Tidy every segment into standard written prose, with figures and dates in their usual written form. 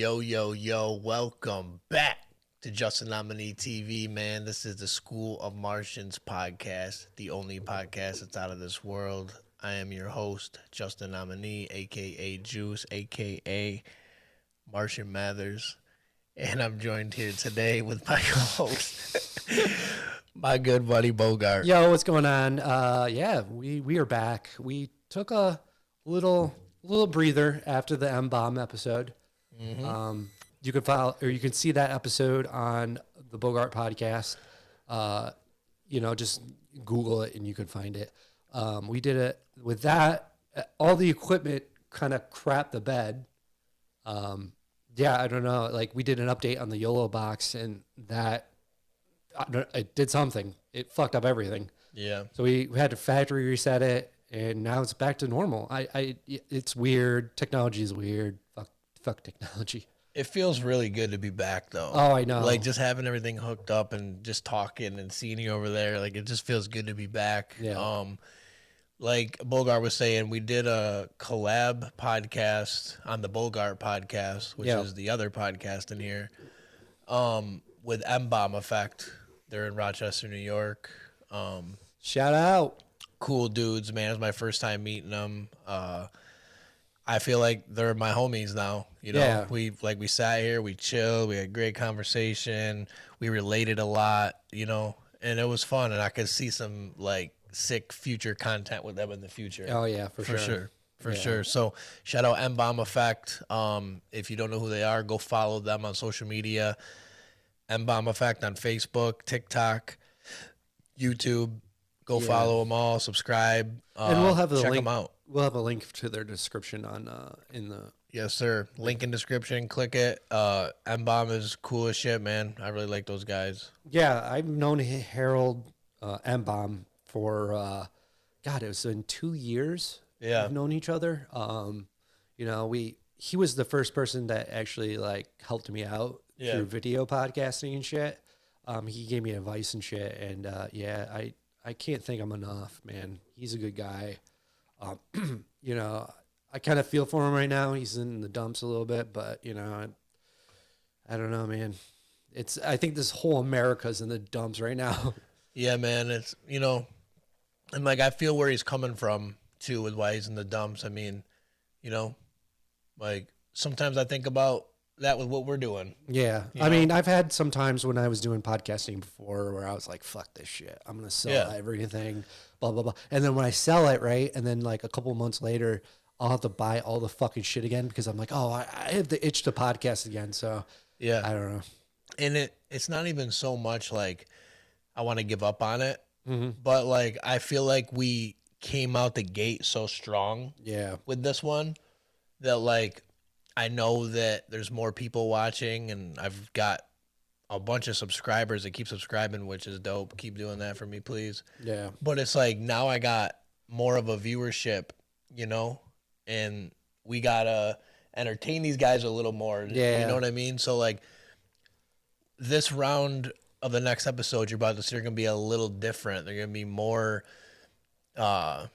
Yo, welcome back to JustinNominee TV, man. This is the School of Martians podcast, the only podcast that's out of this world. I am your host, JustinNominee, a.k.a. Juice, a.k.a. Martian Mathers, and I'm joined here today with my co-host, my good buddy Bogart. Yo, what's going on? We are back. We took a little breather after the M-Bomb episode. Mm-hmm. You can see that episode on the Bogart podcast. Just Google it and you can find it. We did it with that. All the equipment kind of crapped the bed. I don't know. Like, we did an update on the YOLO box and that it did something. It fucked up everything. Yeah. So we had to factory reset it, and now it's back to normal. It's weird. Technology is weird. Fuck technology. It feels really good to be back, though. Oh, I know. Like, just having everything hooked up and just talking and seeing you over there, like, it just feels good to be back. Yeah. Like Bogart was saying, we did a collab podcast on the Bogart podcast, which is the other podcast in here, with M-Bomb Effect. They're in Rochester, New York. Shout out. Cool dudes, man. It was my first time meeting them. I feel like they're my homies now. You know, we sat here, we chilled, we had great conversation, we related a lot, you know, and it was fun. And I could see some like sick future content with them in the future. Oh yeah, for sure. So shout out M-Bomb Effect. If you don't know who they are, go follow them on social media. M-Bomb Effect on Facebook, TikTok, YouTube. Go follow them all, subscribe, and we'll have check them out. We'll have a link to their description in the. Yes, sir. Link in description. Click it. M-Bomb is cool as shit, man. I really like those guys. Yeah, I've known Harold M-Bomb for it was in 2 years. Yeah, we've known each other. He was the first person that actually like helped me out through video podcasting and shit. He gave me advice and shit, and I can't thank him enough, man. He's a good guy. I kind of feel for him right now. He's in the dumps a little bit, but I don't know, man. I think this whole America's in the dumps right now. Yeah, man. It's and like I feel where he's coming from too with why he's in the dumps. I mean, like sometimes I think about that with what we're doing. Yeah. I mean, I've had some times when I was doing podcasting before where I was like, fuck this shit. I'm going to sell everything, blah, blah, blah. And then when I sell it, right, and then like a couple months later, I'll have to buy all the fucking shit again because I'm like, oh, I have the itch to podcast again. So, yeah, I don't know. And it's not even so much like I want to give up on it, but like I feel like we came out the gate so strong with this one that like, I know that there's more people watching, and I've got a bunch of subscribers that keep subscribing, which is dope. Keep doing that for me, please. Yeah. But it's like now I got more of a viewership, and we got to entertain these guys a little more. Yeah. You know what I mean? So, like, this round of the next episode you're about to see are going to be a little different. They're going to be more, there's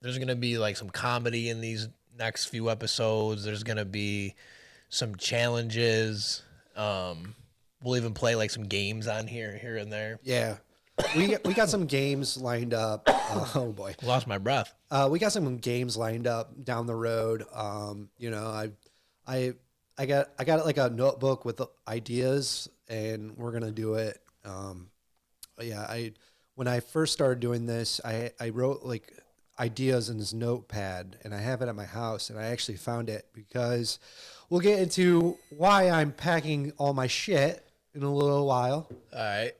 going to be, like, some comedy in these next few episodes. There's gonna be some challenges. We'll even play like some games on here and there. Yeah, we got some games lined up. Oh boy, Lost my breath. We got some games lined up down the road. I got like a notebook with ideas, and we're gonna do it. When I first started doing this, I wrote like ideas in this notepad, and I have it at my house, and I actually found it because we'll get into why I'm packing all my shit in a little while. All right.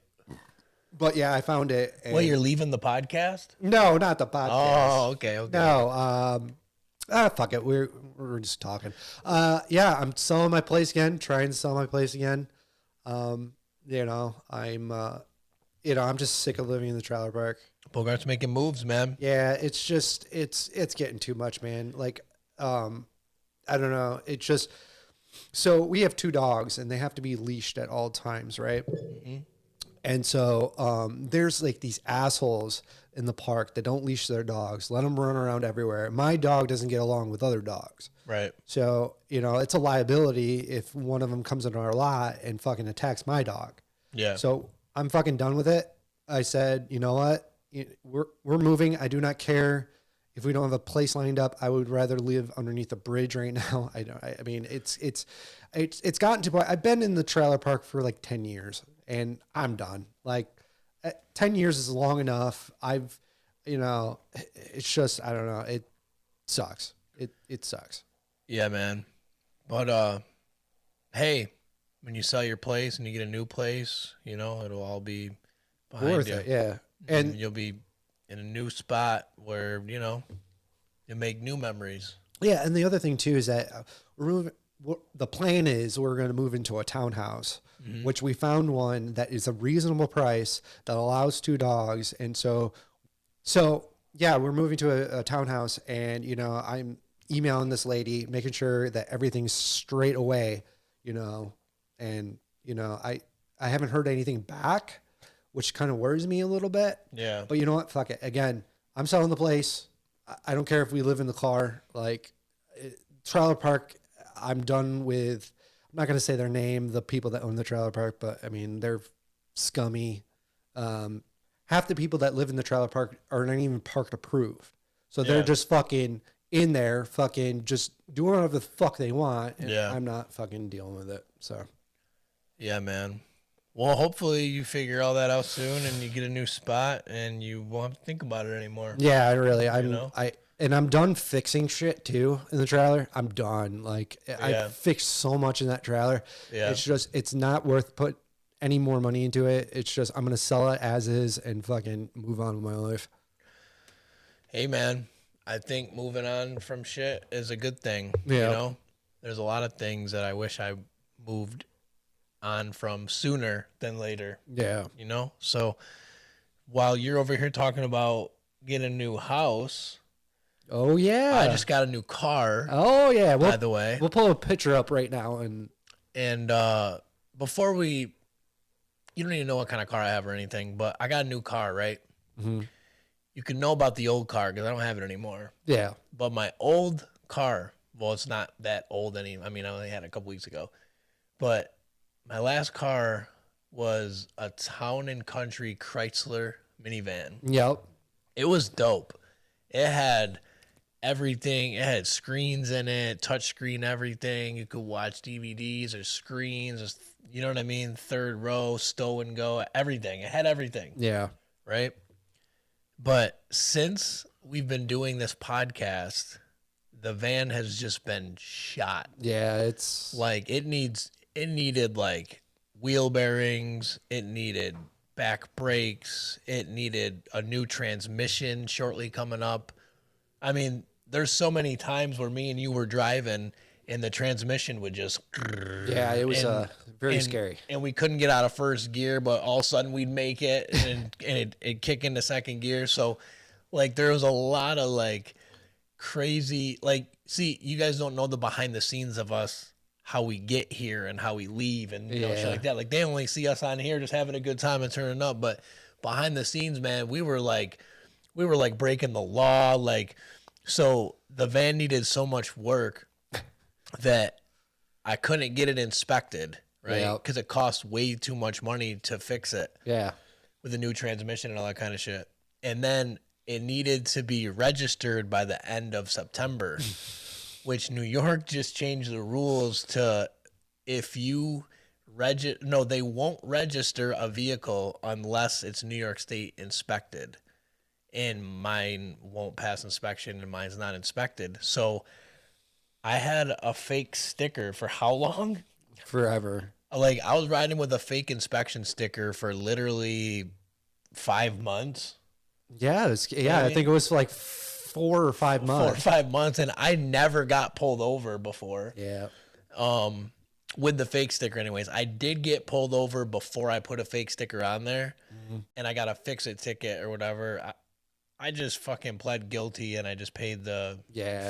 But yeah, I found it. Well, you're leaving the podcast? No, not the podcast. Oh, okay. No, fuck it. We're just talking. I'm selling my place again, trying to sell my place again. I'm just sick of living in the trailer park. Bogart's making moves, man. Yeah, it's just it's getting too much, man. Like, I don't know. It just so we have 2 dogs, and they have to be leashed at all times, right? And so there's like these assholes in the park that don't leash their dogs, let them run around everywhere. My dog doesn't get along with other dogs. Right. So, it's a liability if one of them comes into our lot and fucking attacks my dog. Yeah. So I'm fucking done with it. I said, you know what? We're moving. I do not care if we don't have a place lined up. I would rather live underneath a bridge right now. I mean, it's gotten to point. I've been in the trailer park for like 10 years and I'm done. Like 10 years is long enough. It's just, I don't know. It sucks. It sucks. Yeah, man. But hey, when you sell your place and you get a new place, it'll all be behind Worth you. it, yeah. And you'll be in a new spot where, you make new memories. Yeah, and the other thing too is that the plan is we're going to move into a townhouse, which we found one that is a reasonable price that allows 2 dogs. And so yeah, we're moving to a townhouse, and I'm emailing this lady, making sure that everything's straight away, and I haven't heard anything back, which kind of worries me a little bit. Yeah. But you know what? Fuck it. Again, I'm selling the place. I don't care if we live in the car. Like, trailer park, I'm done with. I'm not going to say their name, the people that own the trailer park, but I mean, they're scummy. Half the people that live in the trailer park are not even parked approved. So they're just fucking in there, fucking just doing whatever the fuck they want. And I'm not fucking dealing with it. So, yeah, man. Well, hopefully you figure all that out soon and you get a new spot and you won't have to think about it anymore. Yeah, I'm done fixing shit too in the trailer. I'm done. Like, I fixed so much in that trailer. Yeah. It's not worth put any more money into it. It's just, I'm going to sell it as is and fucking move on with my life. Hey, man, I think moving on from shit is a good thing. Yeah. There's a lot of things that I wish I moved on from sooner than later. Yeah. So while you're over here talking about getting a new house. Oh, yeah. I just got a new car. Oh, yeah. By the way. We'll pull a picture up right now. And before you don't even know what kind of car I have or anything, but I got a new car, right? Mm-hmm. You can know about the old car because I don't have it anymore. Yeah. But my old car, well, it's not that old anymore. I mean, I only had it a couple weeks ago. But my last car was a Town and Country Chrysler minivan. Yep. It was dope. It had everything. It had screens in it, touch screen, everything. You could watch DVDs or screens. You know what I mean? Third row, stow and go, everything. It had everything. Yeah. Right? But since we've been doing this podcast, the van has just been shot. Yeah, it's like it needed like wheel bearings, it needed back brakes, it needed a new transmission shortly coming up. I mean, there's so many times where me and you were driving and the transmission would just it was very scary. And we couldn't get out of first gear, but all of a sudden we'd make it and it'd kick into second gear. So like there was a lot of like crazy, like, see, you guys don't know the behind the scenes of us, how we get here and how we leave and shit like that. Like they only see us on here just having a good time and turning up, but behind the scenes, man, we were like breaking the law. Like, so the van needed so much work that I couldn't get it inspected, right? Because it cost way too much money to fix it. Yeah. With a new transmission and all that kind of shit. And then it needed to be registered by the end of September, which New York just changed the rules to if you they won't register a vehicle unless it's New York State inspected. And mine won't pass inspection and mine's not inspected. So I had a fake sticker for how long? Forever. Like I was riding with a fake inspection sticker for literally 5 months. Yeah, I think it was like 4 or 5 months. 4 or 5 months, and I never got pulled over before. Yeah. With the fake sticker, anyways. I did get pulled over before I put a fake sticker on there, and I got a fix-it ticket or whatever. I just fucking pled guilty and I just paid the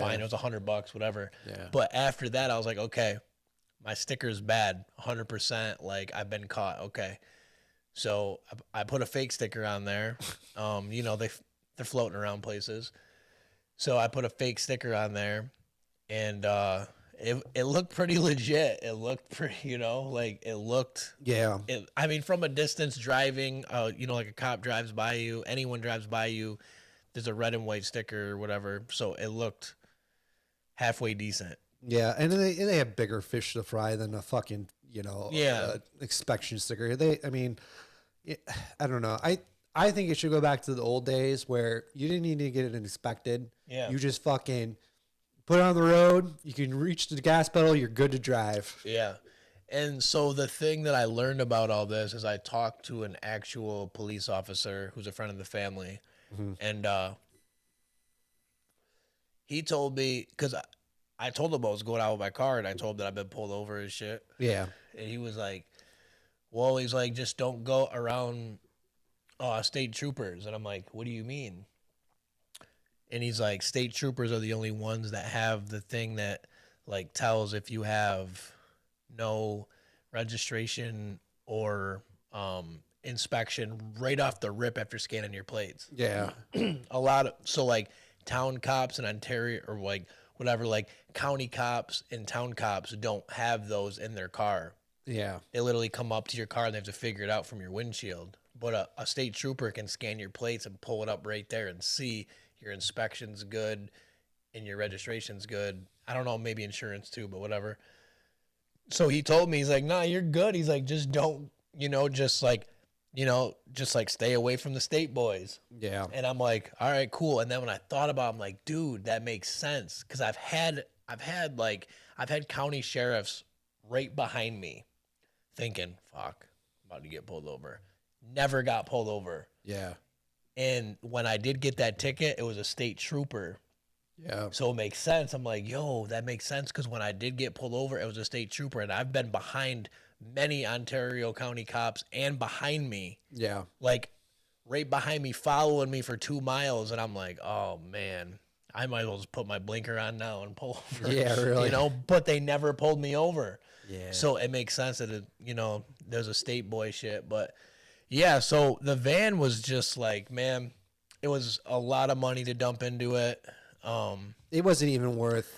fine. It was $100, whatever. Yeah. But after that, I was like, okay, my sticker's bad, 100%. Like I've been caught. Okay. So I put a fake sticker on there. You know, they're floating around places. So I put a fake sticker on there, and it looked pretty legit. It looked pretty, you know, like it looked. Yeah. I mean, from a distance driving, you know, like a cop drives by you, anyone drives by you, there's a red and white sticker or whatever. So it looked halfway decent. Yeah, and they have bigger fish to fry than a fucking Yeah. inspection sticker. I mean, I don't know. I think it should go back to the old days where you didn't need to get it inspected. Yeah. You just fucking put it on the road. You can reach the gas pedal. You're good to drive. Yeah. And so the thing that I learned about all this is I talked to an actual police officer who's a friend of the family. And he told me, because I told him I was going out with my car, and I told him that I've been pulled over and shit. Yeah. And he was like, well, he's like, just don't go around state troopers. And I'm like, what do you mean? And he's like, state troopers are the only ones that have the thing that like tells if you have no registration or inspection right off the rip after scanning your plates. Yeah. A lot of, so like town cops in Ontario or like whatever, like county cops and town cops don't have those in their car. Yeah. They literally come up to your car and they have to figure it out from your windshield. But a state trooper can scan your plates and pull it up right there and see your inspection's good and your registration's good. I don't know, maybe insurance too, but whatever. So he told me, he's like, nah, you're good. He's like, just don't, just like, just like stay away from the state boys. Yeah. And I'm like, all right, cool. And then when I thought about it, I'm like, dude, that makes sense. Cause I've had county sheriffs right behind me thinking, fuck, I'm about to get pulled over. Never got pulled over. Yeah. And when I did get that ticket, it was a state trooper. Yeah. So it makes sense. I'm like, yo, that makes sense because when I did get pulled over, it was a state trooper. And I've been behind many Ontario County cops and behind me, Yeah. like right behind me, following me for 2 miles. And I'm like, oh, man, I might as well just put my blinker on now and pull over. Yeah, really. But they never pulled me over. Yeah. So it makes sense that, there's a state boy shit. But yeah, so the van was just like, man, it was a lot of money to dump into it. It wasn't even worth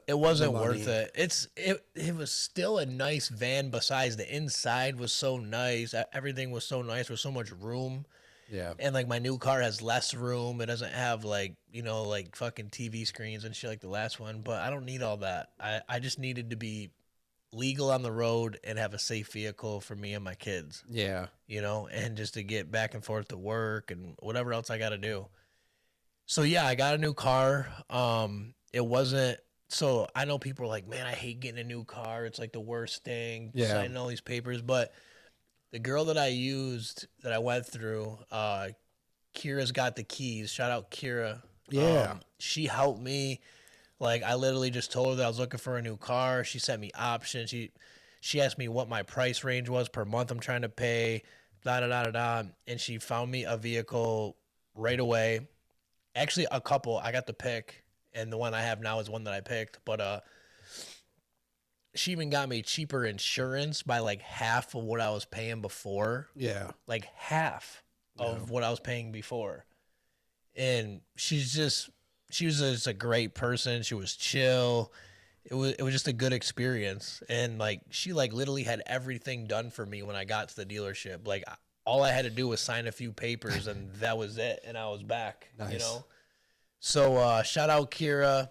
It wasn't the worth money. it. It was still a nice van. Besides, the inside was so nice. Everything was so nice. There was so much room. Yeah. And like my new car has less room. It doesn't have like, like fucking TV screens and shit like the last one. But I don't need all that. I just needed to be legal on the road and have a safe vehicle for me and my kids. Yeah. And just to get back and forth to work and whatever else I got to do. So yeah, I got a new car. It wasn't, so I know people are like, man, I hate getting a new car. It's like the worst thing. Yeah. Signing all these papers. But the girl that I used, that I went through, Kira's got the keys. Shout out Kira. Yeah. She helped me. Like I literally just told her that I was looking for a new car. She sent me options. She asked me what my price range was per month I'm trying to pay. Da da da da da. And she found me a vehicle right away. Actually, a couple. I got the pick, and the one I have now is one that I picked. But she even got me cheaper insurance by like half of what I was paying before. Yeah. Like half of what I was paying before. And she was just a great person. She was chill. It was just a good experience. And like she like literally had everything done for me when I got to the dealership. Like all I had to do was sign a few papers and that was it. And I was back, Nice. So shout out Kira.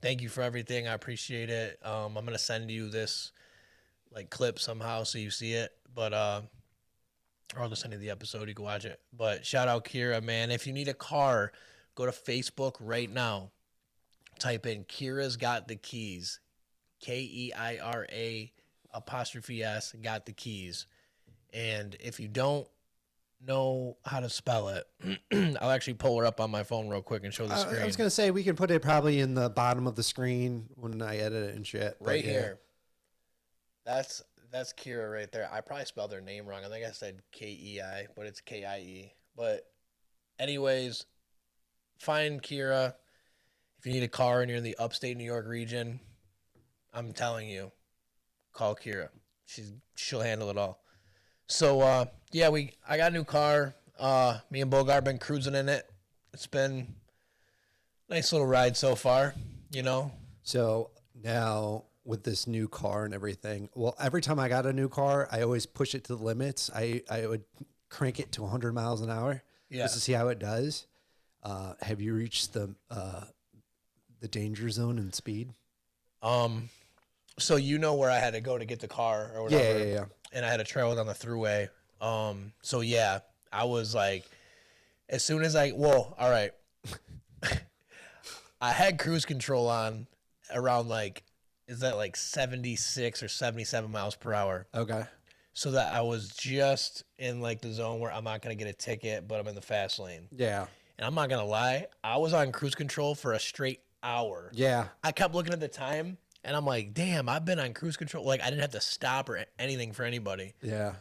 Thank you for everything. I appreciate it. I'm going to send you this like clip somehow so you see it. But or I'll just send you the episode. You can watch it. But shout out Kira, man. If you need a car, go to Facebook right now. Type in Kira's Got the Keys. KEIRA apostrophe S got the keys. And if you don't know how to spell it, I'll actually pull her up on my phone real quick and show the screen. I was gonna say we can put it probably in the bottom of the screen when I edit it and shit. Right here. That's Kira right there. I probably spelled her name wrong. I think I said KEI, but it's KIE. But anyways, find Kira. If you need a car and you're in the upstate New York region, I'm telling you, call Kira. She'll handle it all. So yeah, I got a new car. Me and Bogart been cruising in it. It's been a nice little ride so far, you know. So now with this new car and everything, well, every time I got a new car, I always push it to the limits. I would crank it to 100 miles an hour Yeah. just to see how it does. Have you reached the danger zone in speed? Um so you know where I had to go to get the car or Yeah, whatever. yeah, yeah. And I had to travel down the thruway. So yeah, I was like as soon as all right. I had cruise control on around like is that like 76 or 77 miles per hour. Okay. So that I was just in like the zone where I'm not gonna get a ticket, but I'm in the fast lane. Yeah. And I'm not gonna lie, I was on cruise control for a straight hour. Yeah. I kept looking at the time and I'm like, damn, I've been on cruise control. Like I didn't have to stop or anything for anybody. Yeah.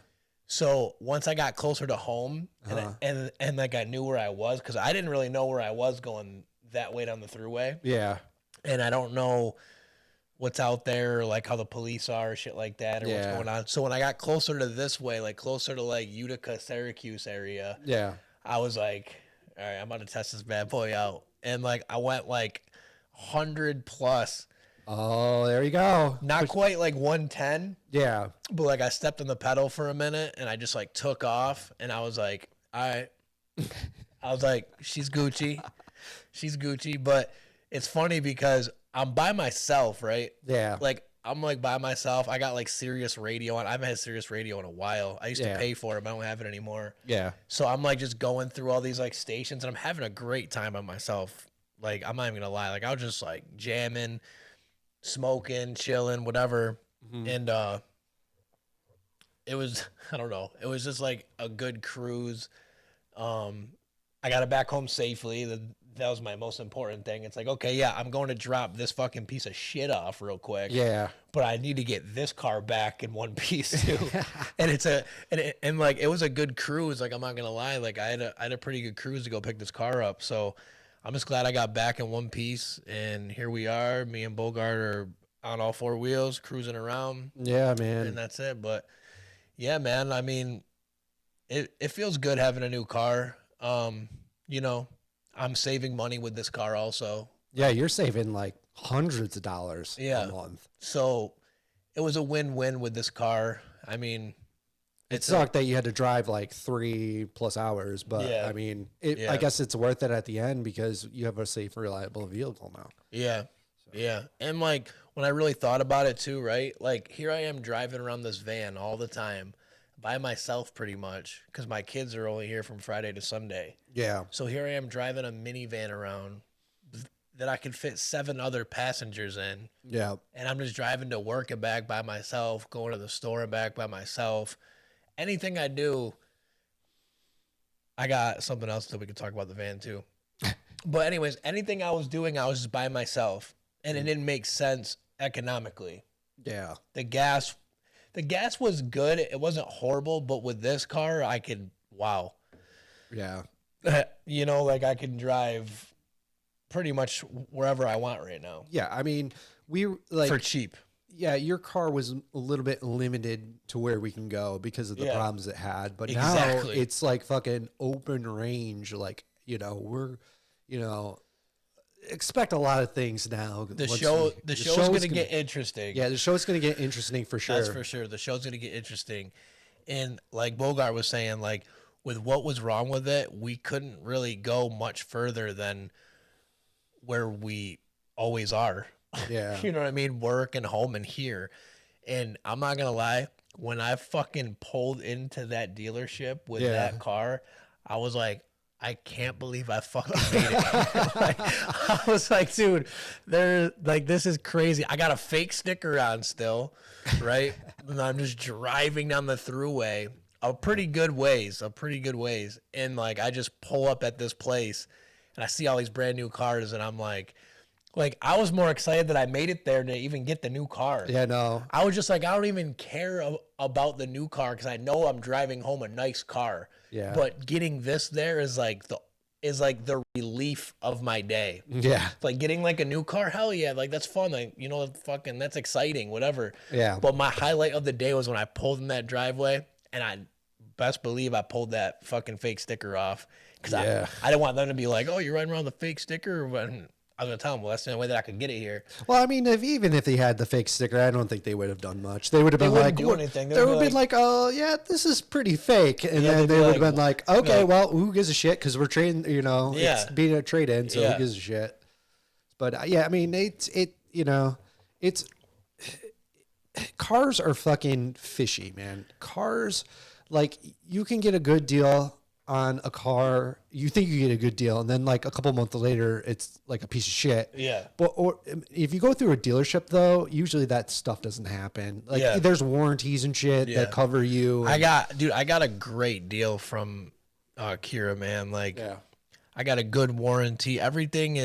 So once I got closer to home and like I knew where I was, because I didn't really know where I was going that way down the thruway. Yeah. And I don't know what's out there, like how the police are, or shit like that, or what's Yeah. going on. So when I got closer to this way, like closer to like Utica, Syracuse area, Yeah. I was like, all right, I'm about to test this bad boy out. And like I went like 100 plus, Oh, there you go. not quite like 110, Yeah. but like I stepped on the pedal for a minute and I just like took off and I was like, all right. I was like, she's Gucci. She's Gucci. But it's funny because I'm by myself, right? Yeah. Like I'm like by myself. I got like Sirius radio on. I haven't had Sirius radio in a while. I used to Yeah. pay for it, but I don't have it anymore. Yeah. So I'm like just going through all these like stations and I'm having a great time by myself. Like I'm not even gonna lie. Like I was just like jamming, smoking, chilling, whatever. And it was I don't know. It was just like a good cruise. I got it back home safely. That was my most important thing. It's like, okay, yeah, I'm going to drop this fucking piece of shit off real quick. Yeah. But I need to get this car back in one piece too. And it's and like it was a good cruise. Like I'm not gonna lie. Like I had a pretty good cruise to go pick this car up. So I'm just glad I got back in one piece. And here we are. Me and Bogart are on all four wheels cruising around. Yeah, man. And that's it. But yeah, man. I mean, it feels good having a new car. You know, I'm saving money with this car also. Yeah, you're saving like hundreds of dollars Yeah. a month. So it was a win-win with this car. I mean, It sucked that you had to drive like 3+ hours, but Yeah. I mean, Yeah. I guess it's worth it at the end because you have a safe, reliable vehicle now. yeah. Yeah. And like when I really thought about it too, right? Like here I am driving around this van all the time by myself pretty much because my kids are only here from Friday to Sunday. Yeah. So here I am driving a minivan around that I could fit 7 other passengers in. Yeah. And I'm just driving to work and back by myself, going to the store and back by myself. Anything I do, I got something else that we could talk about the van too. But anyways, anything I was doing, I was just by myself. And it didn't make sense economically. Yeah. The gas was good. It wasn't horrible, but with this car, I could wow. Yeah. You know, like I can drive pretty much wherever I want right now Yeah. I mean, we like, for cheap. yeah, your car was a little bit limited to where we can go because of the Yeah. problems it had. But Exactly. now it's like fucking open range. Like, expect a lot of things now. The once show's going to get interesting. Yeah, the show's going to get interesting for sure. That's for sure. The show's going to get interesting. And like Bogart was saying, like with what was wrong with it, we couldn't really go much further than where we always are. Yeah. You know what I mean? Work and home and here. And I'm not going to lie, when I fucking pulled into that dealership with Yeah. that car, I was like, I can't believe I fucking made it. Like, I was like, dude, this is crazy. I got a fake sticker on still, right? And I'm just driving down the thruway a pretty good ways. And like, I just pull up at this place and I see all these brand new cars and I'm like, I was more excited that I made it there to even get the new car. Yeah, no. I was just like, I don't even care about the new car because I know I'm driving home a nice car. Yeah. But getting this there is like the relief of my day. Yeah. Like getting like a new car, hell yeah, like that's fun. Like, you know, fucking that's exciting, whatever. Yeah. But my highlight of the day was when I pulled in that driveway and best believe I pulled that fucking fake sticker off because Yeah. I didn't want them to be like, oh, you're riding around with a fake sticker. When I was gonna tell them, well, that's the only way that I could get it here. Well, I mean, even if they had the fake sticker, I don't think they would have done much. They would have been wouldn't like, do anything. They would have been like, oh, yeah, this is pretty fake. And Yeah, then they'd they be would have like, been like, okay, no. well, who gives a shit? Because we're trading, you know, Yeah. it's being a trade in, so Yeah. who gives a shit? But yeah, I mean, you know, it's cars are fucking fishy, man. Cars, like, you can get a good deal on a car. You think you get a good deal, and then like a couple months later, it's like a piece of shit. Yeah. But or if you go through a dealership, though, usually that stuff doesn't happen. Like, Yeah. there's warranties and shit Yeah. that cover you. I got a great deal from Kira, man. Like, Yeah. I got a good warranty. Everything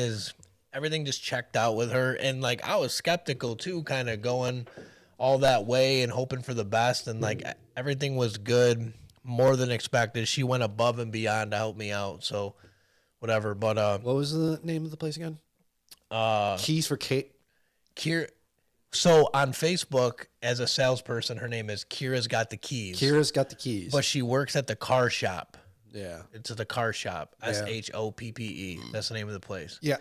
just checked out with her, and like I was skeptical too, kind of going all that way and hoping for the best, and like everything was good, more than expected. She went above and beyond to help me out, so whatever. But What was the name of the place again? Keys for Kate. Kira. So on Facebook, as a salesperson, her name is Kira's Got the Keys. Kira's got the keys. But she works at the car shop. yeah. It's the car shop. SHOPPE. That's the name of the place. Yeah,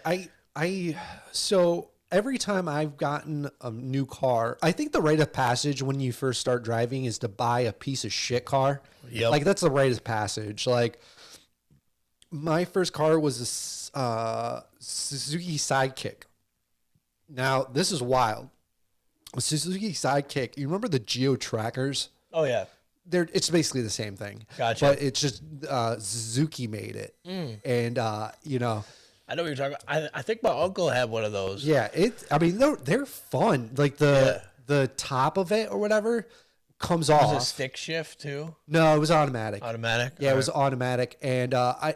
so every time I've gotten a new car, I think the rite of passage when you first start driving is to buy a piece of shit car. Yep. Like, that's the rite of passage. Like, my first car was a Suzuki Sidekick. Now, this is wild. A Suzuki Sidekick. You remember the Geo Trackers? Oh yeah. It's basically the same thing. Gotcha. But it's just Suzuki made it. And you know, I know what you're talking about. I think my uncle had one of those. yeah, I mean, they're fun. Like the top of it or whatever comes Was off. it stick shift too? No, it was automatic. Automatic? Yeah, it was automatic, and I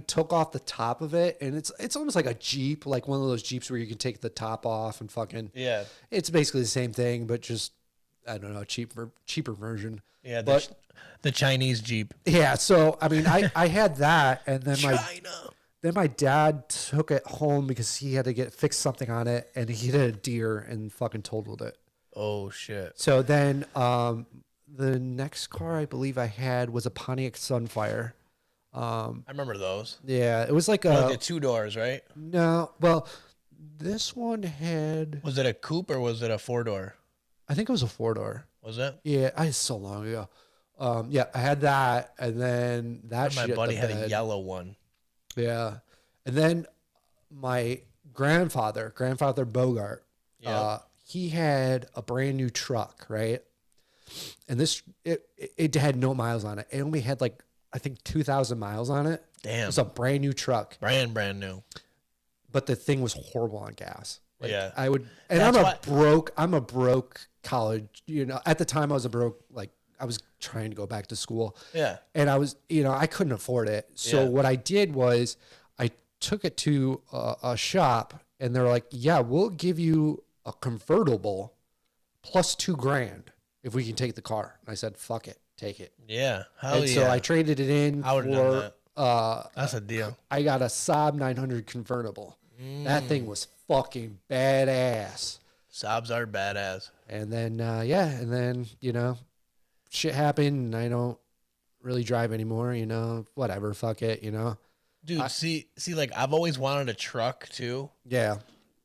took off the top of it, and it's almost like a Jeep, like one of those Jeeps where you can take the top off and fucking. Yeah. It's basically the same thing, but just I don't know, cheaper version. Yeah, but the Chinese Jeep. yeah. So I mean, I had that, and then China. my dad took it home because he had to fix something on it, and he hit a deer and fucking totaled it. Oh shit. So then the next car I believe I had was a Pontiac Sunfire. I remember those. Yeah, it was like Like the 2 doors, right? no, well, this one had, Was it a coupe or was it a 4-door? I think it was a 4-door. Was it? Yeah, it's so long ago. Yeah, I had that, and then that My shit buddy the had a bed. yellow one. Yeah, and then my grandfather Bogart, Yeah. he had a brand new truck, right? And it had no miles on it. It only had like I think 2,000 miles on it. It Damn. was a brand new truck, Brand new. but the thing was horrible on gas. Like, Yeah. I would, and That's I'm a broke college. You know, at the time I was a broke, like I was trying to go back to school. Yeah. And I was, you know, I couldn't afford it. So Yeah. what I did was I took it to a shop, and they're like, yeah, we'll give you a convertible plus $2,000 if we can take the car. And I said, fuck it, take it. Yeah. Hell And yeah. so I traded it in I would've done for, That's a deal. I got a Saab 900 convertible. That thing was fucking badass. Saabs are badass. And then, yeah, and then, you know, shit happened, and I don't really drive anymore, you know, whatever, fuck it, you know. Dude, see, like I've always wanted a truck too, Yeah.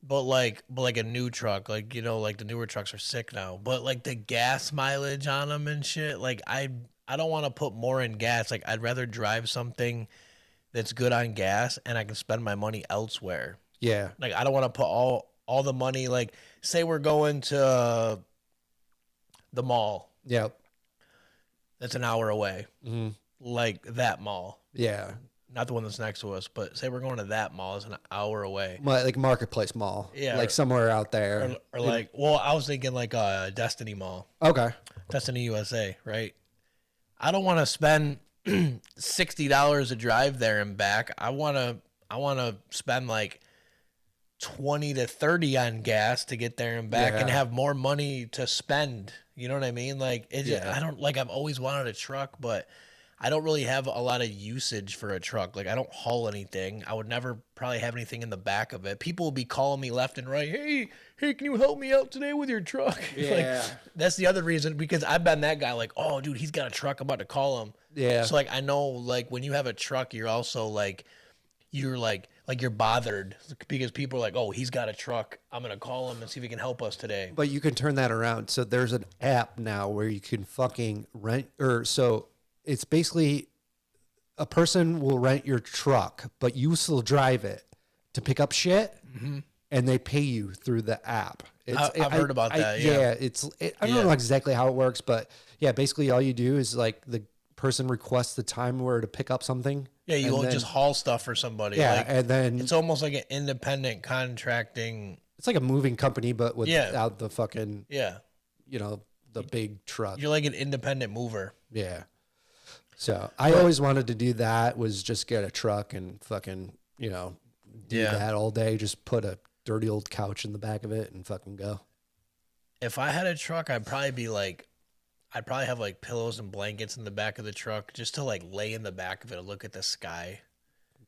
but like a new truck, like you know, like the newer trucks are sick now. But like the gas mileage on them and shit, like I don't want to put more in gas. Like I'd rather drive something that's good on gas and I can spend my money elsewhere. Yeah. Like I don't want to put all the money. Like say we're going to the mall, Yep. that's an hour away, like that mall. Yeah. Not the one that's next to us, but say we're going to that mall, it's an hour away. Like Marketplace Mall. Yeah. Like somewhere out there. Or like, well, I was thinking like a Destiny Mall, Okay. Destiny USA, right? I don't want to spend $60 a drive there and back. I want to spend like 20 to 30 on gas to get there and back and Yeah. have more money to spend. You know what I mean? Like, Yeah. I don't like, I've always wanted a truck, but I don't really have a lot of usage for a truck. Like I don't haul anything. I would never probably have anything in the back of it. People will be calling me left and right. Hey, can you help me out today with your truck? Yeah. Like that's the other reason, because I've been that guy. Like, oh, dude, he's got a truck. I'm about to call him. Yeah. So like I know, like when you have a truck, you're also like you're you're bothered because people are like, oh, he's got a truck. I'm gonna call him and see if he can help us today. But you can turn that around. So there's an app now where you can fucking rent, or so it's basically a person will rent your truck, but you still drive it to pick up shit, and they pay you through the app. I've heard about that. Yeah, I don't know exactly how it works, but yeah, basically all you do is like the person requests the time where to pick up something. Yeah, you will just haul stuff for somebody. Yeah, like, and then it's almost like an independent contracting. it's like a moving company, but without the fucking the big truck. You're like an independent mover. Yeah. So I always wanted to do that, was just get a truck and fucking, do that all day. Just put a dirty old couch in the back of it and fucking go. If I had a truck, I'd probably have like pillows and blankets in the back of the truck just to like lay in the back of it and look at the sky.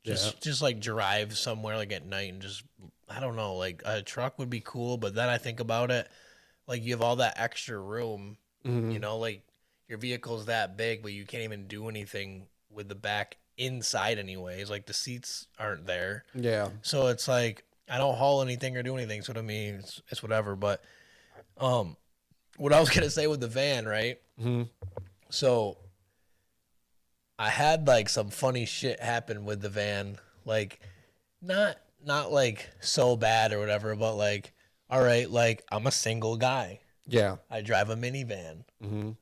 Just like drive somewhere like at night and just, I don't know, like a truck would be cool. But then I think about it, like you have all that extra room, like your vehicle's that big, but you can't even do anything with the back inside anyways. Like the seats aren't there. Yeah. So it's like, I don't haul anything or do anything. So to me, it's whatever. But, what I was going to say with the van, right? Mm-hmm. So I had like some funny shit happen with the van. Like not like so bad or whatever, but like, all right, like I'm a single guy. Yeah. I drive a minivan.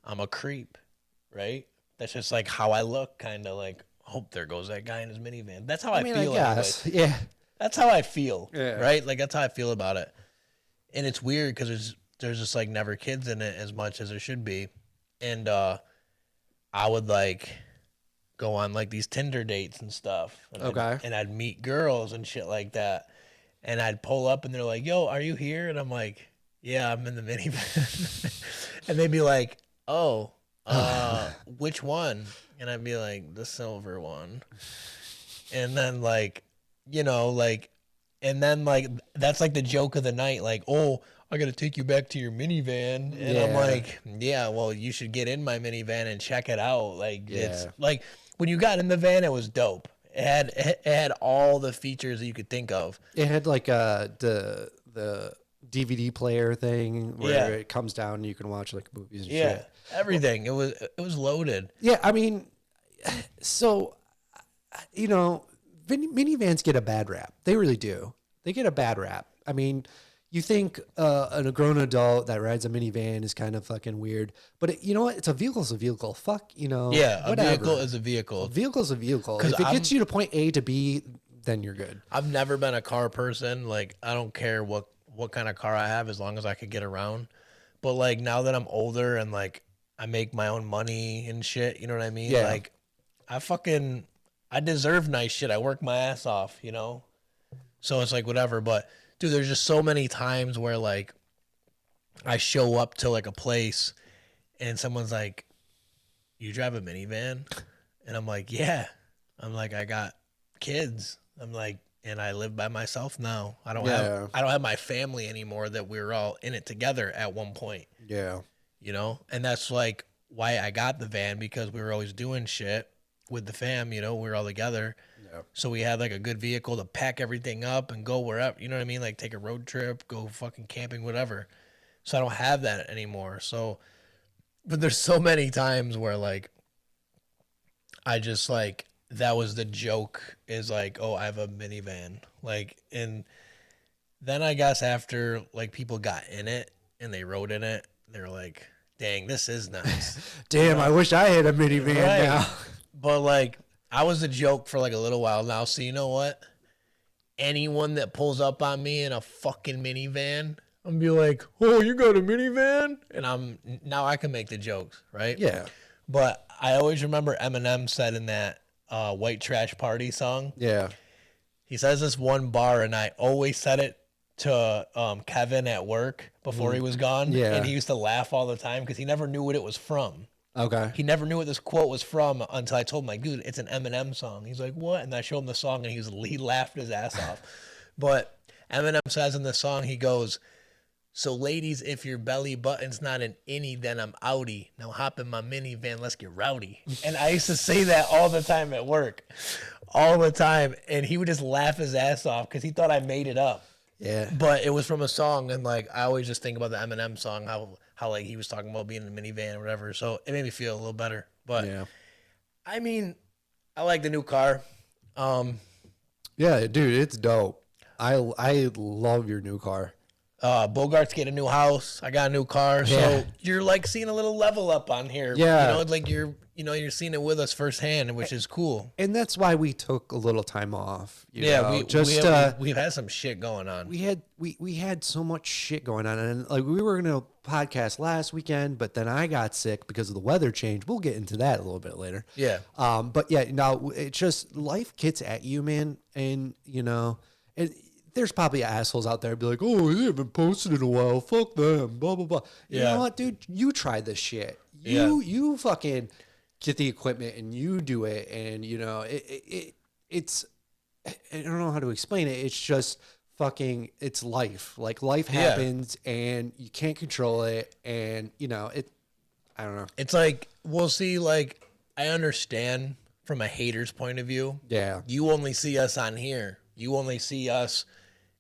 I'm a creep, right? That's just like how I look, kind of like, oh, there goes that guy in his minivan. That's how I feel. I guess. Yeah. That's how I feel, Yeah. right? Like that's how I feel about it. And it's weird because there's just like never kids in it as much as there should be. And I would like go on like these Tinder dates and stuff. And I'd meet girls and shit like that. And I'd pull up and they're like, yo, are you here? And I'm like, yeah, I'm in the minivan. And they'd be like, oh, which one? And I'd be like, the silver one. And then like, and then like, that's like the joke of the night. Like, oh, I got to take you back to your minivan. And I'm like, yeah, well, you should get in my minivan and check it out. Like, it's like when you got in the van, it was dope. It had all the features that you could think of. It had like the DVD player thing where it comes down and you can watch like movies and shit. Everything. It was loaded. Yeah, I mean, so minivans get a bad rap. They really do. They get a bad rap. I mean, you think a grown adult that rides a minivan is kind of fucking weird, but you know what? It's a vehicle's a vehicle. Fuck, Yeah, whatever. a vehicle is a vehicle. A vehicle's a vehicle. If it gets you to point A to B, then you're good. I've never been a car person. Like, I don't care what kind of car I have as long as I could get around. But like now that I'm older and like I make my own money and shit, you know what I mean? Yeah. Like I deserve nice shit. I work my ass off, So it's like whatever. But dude, there's just so many times where like I show up to like a place and someone's like, you drive a minivan? And I'm like, yeah. I'm like, I got kids. I'm like, and I live by myself now. I don't have my family anymore that we were all in it together at one point. Yeah. And that's like why I got the van, because we were always doing shit with the fam, we were all together. Yeah. So we had like a good vehicle to pack everything up and go wherever, you know what I mean? Like take a road trip, go fucking camping, whatever. So I don't have that anymore. So, but there's so many times where like, I just like, that was the joke, is like, oh, I have a minivan. Like, and then I guess after like people got in it and they rode in it, they were like, dang, this is nice. Damn, I wish I had a minivan now. But like, I was a joke for like a little while now. So you know what? Anyone that pulls up on me in a fucking minivan, I'm gonna be like, oh, you got a minivan? And now I can make the jokes, right? Yeah. But I always remember Eminem said in that White Trash Party song. Yeah. He says this one bar, and I always said it to Kevin at work before he was gone. Yeah. And he used to laugh all the time because he never knew what it was from. Okay. He never knew what this quote was from until I told him, like, dude, it's an Eminem song. He's like, what? And I showed him the song, and he laughed his ass off. But Eminem says in the song, he goes, so ladies, if your belly button's not an innie, then I'm outie. Now hop in my minivan, let's get rowdy. And I used to say that all the time at work. All the time. And he would just laugh his ass off because he thought I made it up. Yeah. But it was from a song, and like I always just think about the Eminem song, how like he was talking about being in a minivan or whatever. So it made me feel a little better. But Yeah. I mean, I like the new car. Yeah, dude, it's dope. I love your new car. Bogart's getting a new house. I got a new car. Yeah. So you're like seeing a little level up on here. Yeah. You know, like you're seeing it with us firsthand, which is cool. And that's why we took a little time off. You Yeah, know? we've had some shit going on. We had so much shit going on, and like we were gonna podcast last weekend, but then I got sick because of the weather change. We'll get into that a little bit later. Yeah. But yeah, now it's just life gets at you, man, and you know, and there's probably assholes out there be like, oh, they haven't posted in a while, fuck them, blah blah blah. You know what, dude? You try this shit. You fucking get the equipment and you do it, and you know it's I don't know how to explain it. It's just fucking it's life. Like life happens and you can't control it, and you know it. I don't know. It's like we'll see. Like I understand from a hater's point of view. Yeah. You only see us on here. You only see us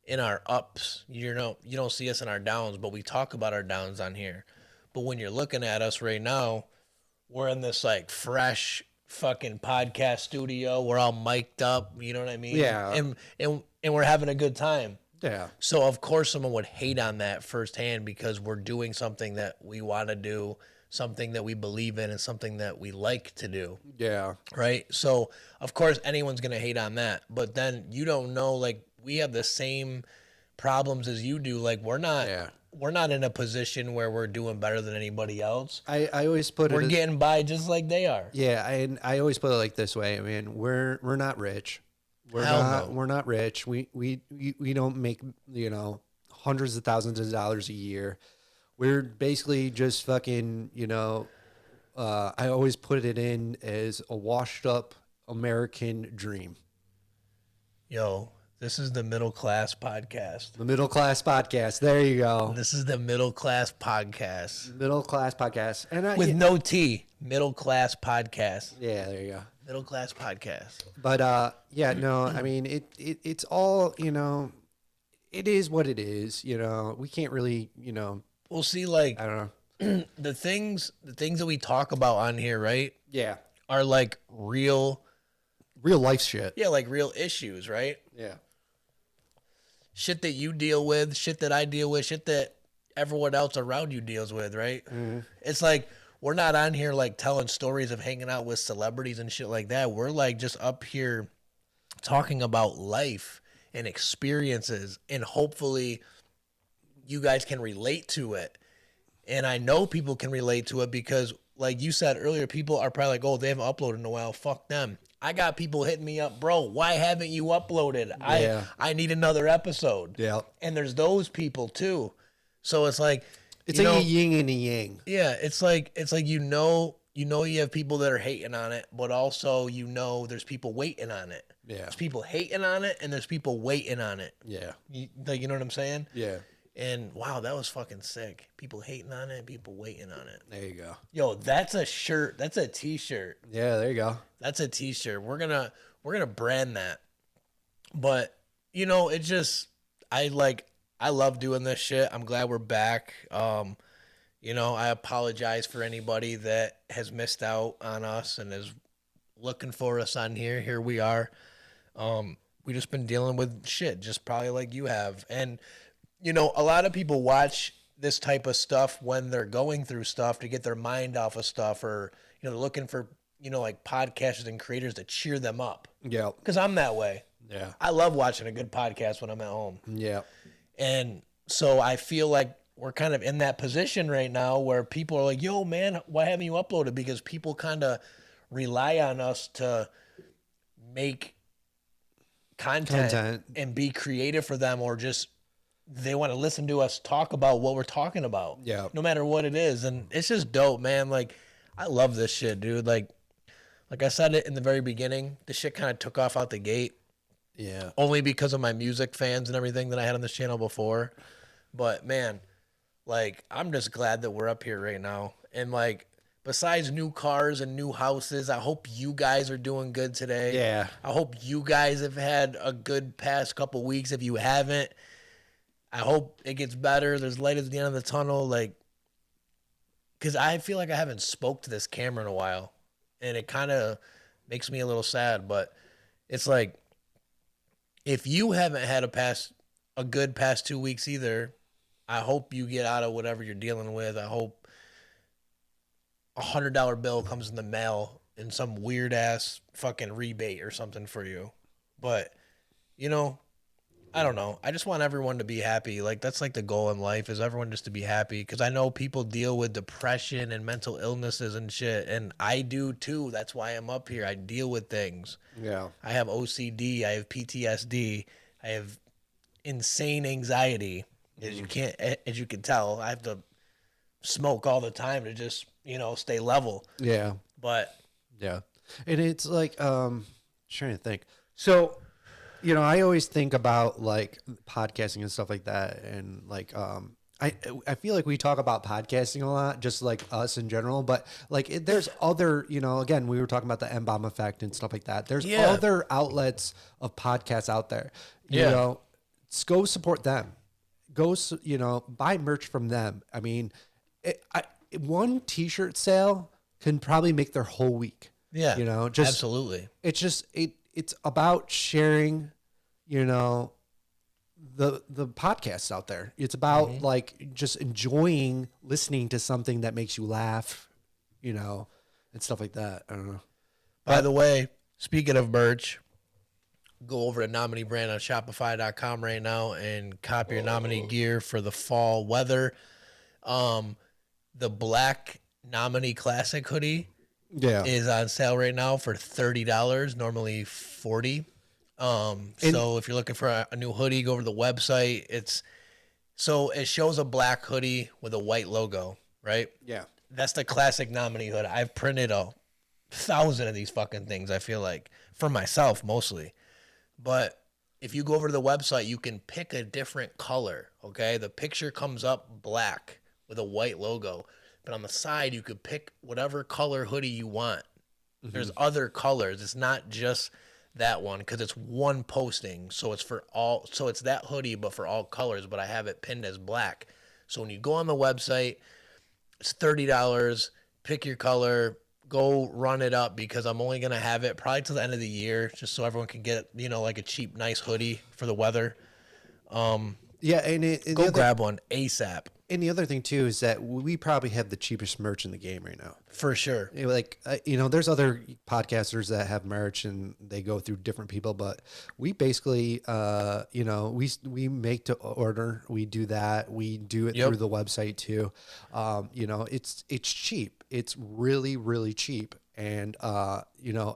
in our ups. You don't see us in our downs, but we talk about our downs on here. But when you're looking at us right now, we're in this like fresh fucking podcast studio. We're all mic'd up. You know what I mean? Yeah. And we're having a good time. Yeah. So of course someone would hate on that firsthand because we're doing something that we want to do, something that we believe in, and something that we like to do. Yeah. Right? So of course anyone's going to hate on that. But then you don't know, like we have the same problems as you do. Like we're not in a position where we're doing better than anybody else. I always put We're getting by just like they are. Yeah, and I always put it like this way. I mean, we're not rich. We're not rich. We don't make, you know, hundreds of thousands of dollars a year. We're basically just fucking, you know, I always put it in as a washed up American dream. Yo, this is the Middle Class Podcast. The Middle Class Podcast. There you go. This is the Middle Class Podcast. Middle Class Podcast. And with no T. Middle Class Podcast. Yeah, there you go. Middle Class Podcast. But yeah, no, I mean it's all, you know, it is what it is, you know. We can't really, you know. We'll see, like I don't know. the things that we talk about on here, right? Yeah. Are like real life shit. Yeah, like real issues, right? Yeah. Shit that you deal with, shit that I deal with, shit that everyone else around you deals with, right? Mm-hmm. It's like we're not on here like telling stories of hanging out with celebrities and shit like that. We're like just up here talking about life and experiences, and hopefully you guys can relate to it. And I know people can relate to it because, like you said earlier, people are probably like, oh, they haven't uploaded in a while. Fuck them. I got people hitting me up, bro, why haven't you uploaded? Yeah. I need another episode. Yeah. And there's those people too. So it's like it's like a yin and a yang. Yeah, it's like you know you have people that are hating on it, but also you know there's people waiting on it. Yeah. There's people hating on it and there's people waiting on it. Yeah. You know what I'm saying? Yeah. And wow, that was fucking sick. People hating on it, people waiting on it. There you go. Yo, that's a shirt. That's a t-shirt. Yeah, there you go. That's a t-shirt. We're gonna brand that. But you know, it just I love doing this shit. I'm glad we're back. You know, I apologize for anybody that has missed out on us and is looking for us on here. Here we are. We just been dealing with shit, just probably like you have. And you know, a lot of people watch this type of stuff when they're going through stuff to get their mind off of stuff, or, you know, they're looking for, you know, like podcasters and creators to cheer them up. Yeah. Because I'm that way. Yeah. I love watching a good podcast when I'm at home. Yeah. And so I feel like we're kind of in that position right now where people are like, yo, man, why haven't you uploaded? Because people kind of rely on us to make content and be creative for them, or just they want to listen to us talk about what we're talking about. Yeah. No matter what it is. And it's just dope, man. Like, I love this shit, dude. Like I said it in the very beginning, this shit kind of took off out the gate Yeah. only because of my music fans and everything that I had on this channel before. But man, like I'm just glad that we're up here right now. And like besides new cars and new houses, I hope you guys are doing good today. Yeah. I hope you guys have had a good past couple weeks. If you haven't, I hope it gets better. There's light at the end of the tunnel. Like, because I feel like I haven't spoke to this camera in a while, and it kind of makes me a little sad. But it's like if you haven't had a good past 2 weeks either, I hope you get out of whatever you're dealing with. I hope $100 bill comes in the mail in some weird ass fucking rebate or something for you. But you know, I don't know. I just want everyone to be happy. Like that's like the goal in life is everyone just to be happy because I know people deal with depression and mental illnesses and shit and I do too. That's why I'm up here. I deal with things. Yeah. I have OCD, I have PTSD, I have insane anxiety. As you can tell, I have to smoke all the time to just, stay level. Yeah. But Yeah. And it's like, trying to think. So, I always think about like podcasting and stuff like that. And like, I feel like we talk about podcasting a lot, just like us in general, but like there's other, again, we were talking about the M-bomb effect and stuff like that. There's Yeah. other outlets of podcasts out there, Yeah. go support them, buy merch from them. I mean, one t-shirt sale can probably make their whole week. Yeah. Just absolutely. it's just it's about sharing, the podcasts out there. It's about like just enjoying listening to something that makes you laugh, and stuff like that. I don't know. By the way, speaking of merch, go over to Nominee Brand on Shopify.com right now and copy your nominee gear for the fall weather. The black nominee classic hoodie Yeah. is on sale right now for $30, normally $40. So if you're looking for a new hoodie, go over to the website. It shows a black hoodie with a white logo, right? Yeah. That's the classic nominee hood. I've printed 1,000 of these fucking things, I feel like, for myself mostly. But if you go over to the website, you can pick a different color, okay? The picture comes up black with a white logo. But on the side, you could pick whatever color hoodie you want. There's other colors. It's not just that one because it's one posting. So it's it's that hoodie, but for all colors. But I have it pinned as black. So when you go on the website, it's $30. Pick your color. Go run it up because I'm only going to have it probably till the end of the year just so everyone can get, like a cheap, nice hoodie for the weather. Yeah. And Go grab one ASAP. And the other thing too is that we probably have the cheapest merch in the game right now. For sure. There's other podcasters that have merch and they go through different people, but we basically, we make to order. We do that. We do it through the website too. It's cheap. It's really, really cheap. And, and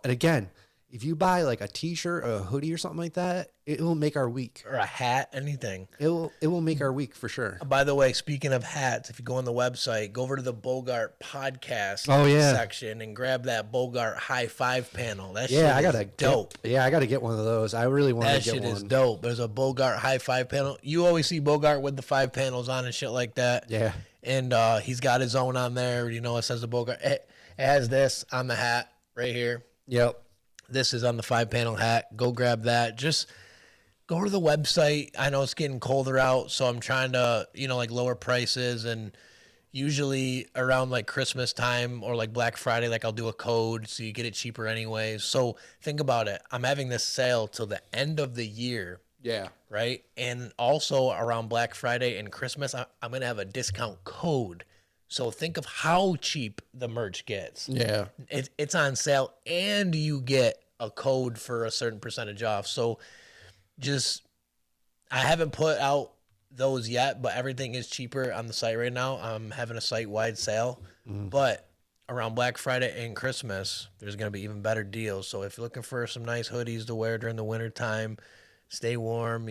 again, if you buy like a t-shirt or a hoodie or something like that, it will make our week. Or a hat, anything. It will make our week for sure. By the way, speaking of hats, if you go on the website, go over to the Bogart podcast section and grab that Bogart high five panel. That shit is dope. I gotta get one of those. I really want to get one. That shit is dope. There's a Bogart high five panel. You always see Bogart with the 5 panels on and shit like that. Yeah. And he's got his own on there. It says the Bogart. It has this on the hat right here. Yep. This is on the 5 panel hat. Go grab that. Just go to the website. I know it's getting colder out, so I'm trying to, lower prices. And usually around like Christmas time or like Black Friday, like I'll do a code so you get it cheaper anyways. So think about it. I'm having this sale till the end of the year. Yeah. Right. And also around Black Friday and Christmas, I'm going to have a discount code. So think of how cheap the merch gets. Yeah. It's on sale and you get a code for a certain percentage off. So I haven't put out those yet, but everything is cheaper on the site right now. I'm having a site-wide sale. But around Black Friday and Christmas, there's going to be even better deals. So if you're looking for some nice hoodies to wear during the winter time, stay warm,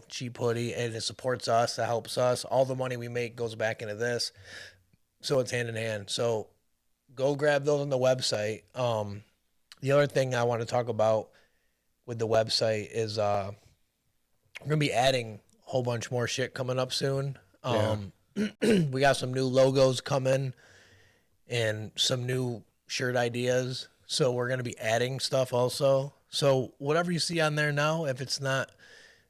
cheap hoodie, and it supports us, it helps us. All the money we make goes back into this. So it's hand in hand. So go grab those on the website. The other thing I want to talk about with the website is we're gonna be adding a whole bunch more shit coming up soon. Yeah. We got some new logos coming and some new shirt ideas. So we're gonna be adding stuff also. So whatever you see on there now, if it's not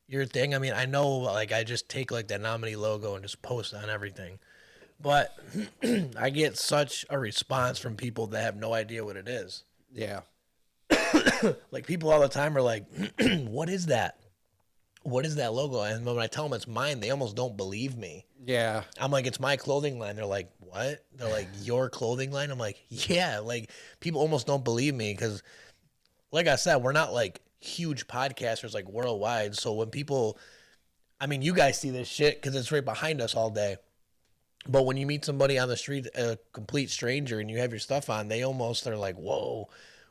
your thing, I mean, I know like I just take like the nominee logo and just post on everything. But I get such a response from people that have no idea what it is. Yeah. Like people all the time are like, "What is that? What is that logo?" And when I tell them it's mine, they almost don't believe me. Yeah. I'm like, "It's my clothing line." They're like, "What?" They're like, "Your clothing line?" I'm like, "Yeah." Like people almost don't believe me because, like I said, we're not like huge podcasters like worldwide. So when people, I mean, you guys see this shit because it's right behind us all day. But when you meet somebody on the street, a complete stranger, and you have your stuff on, they almost are like, "Whoa,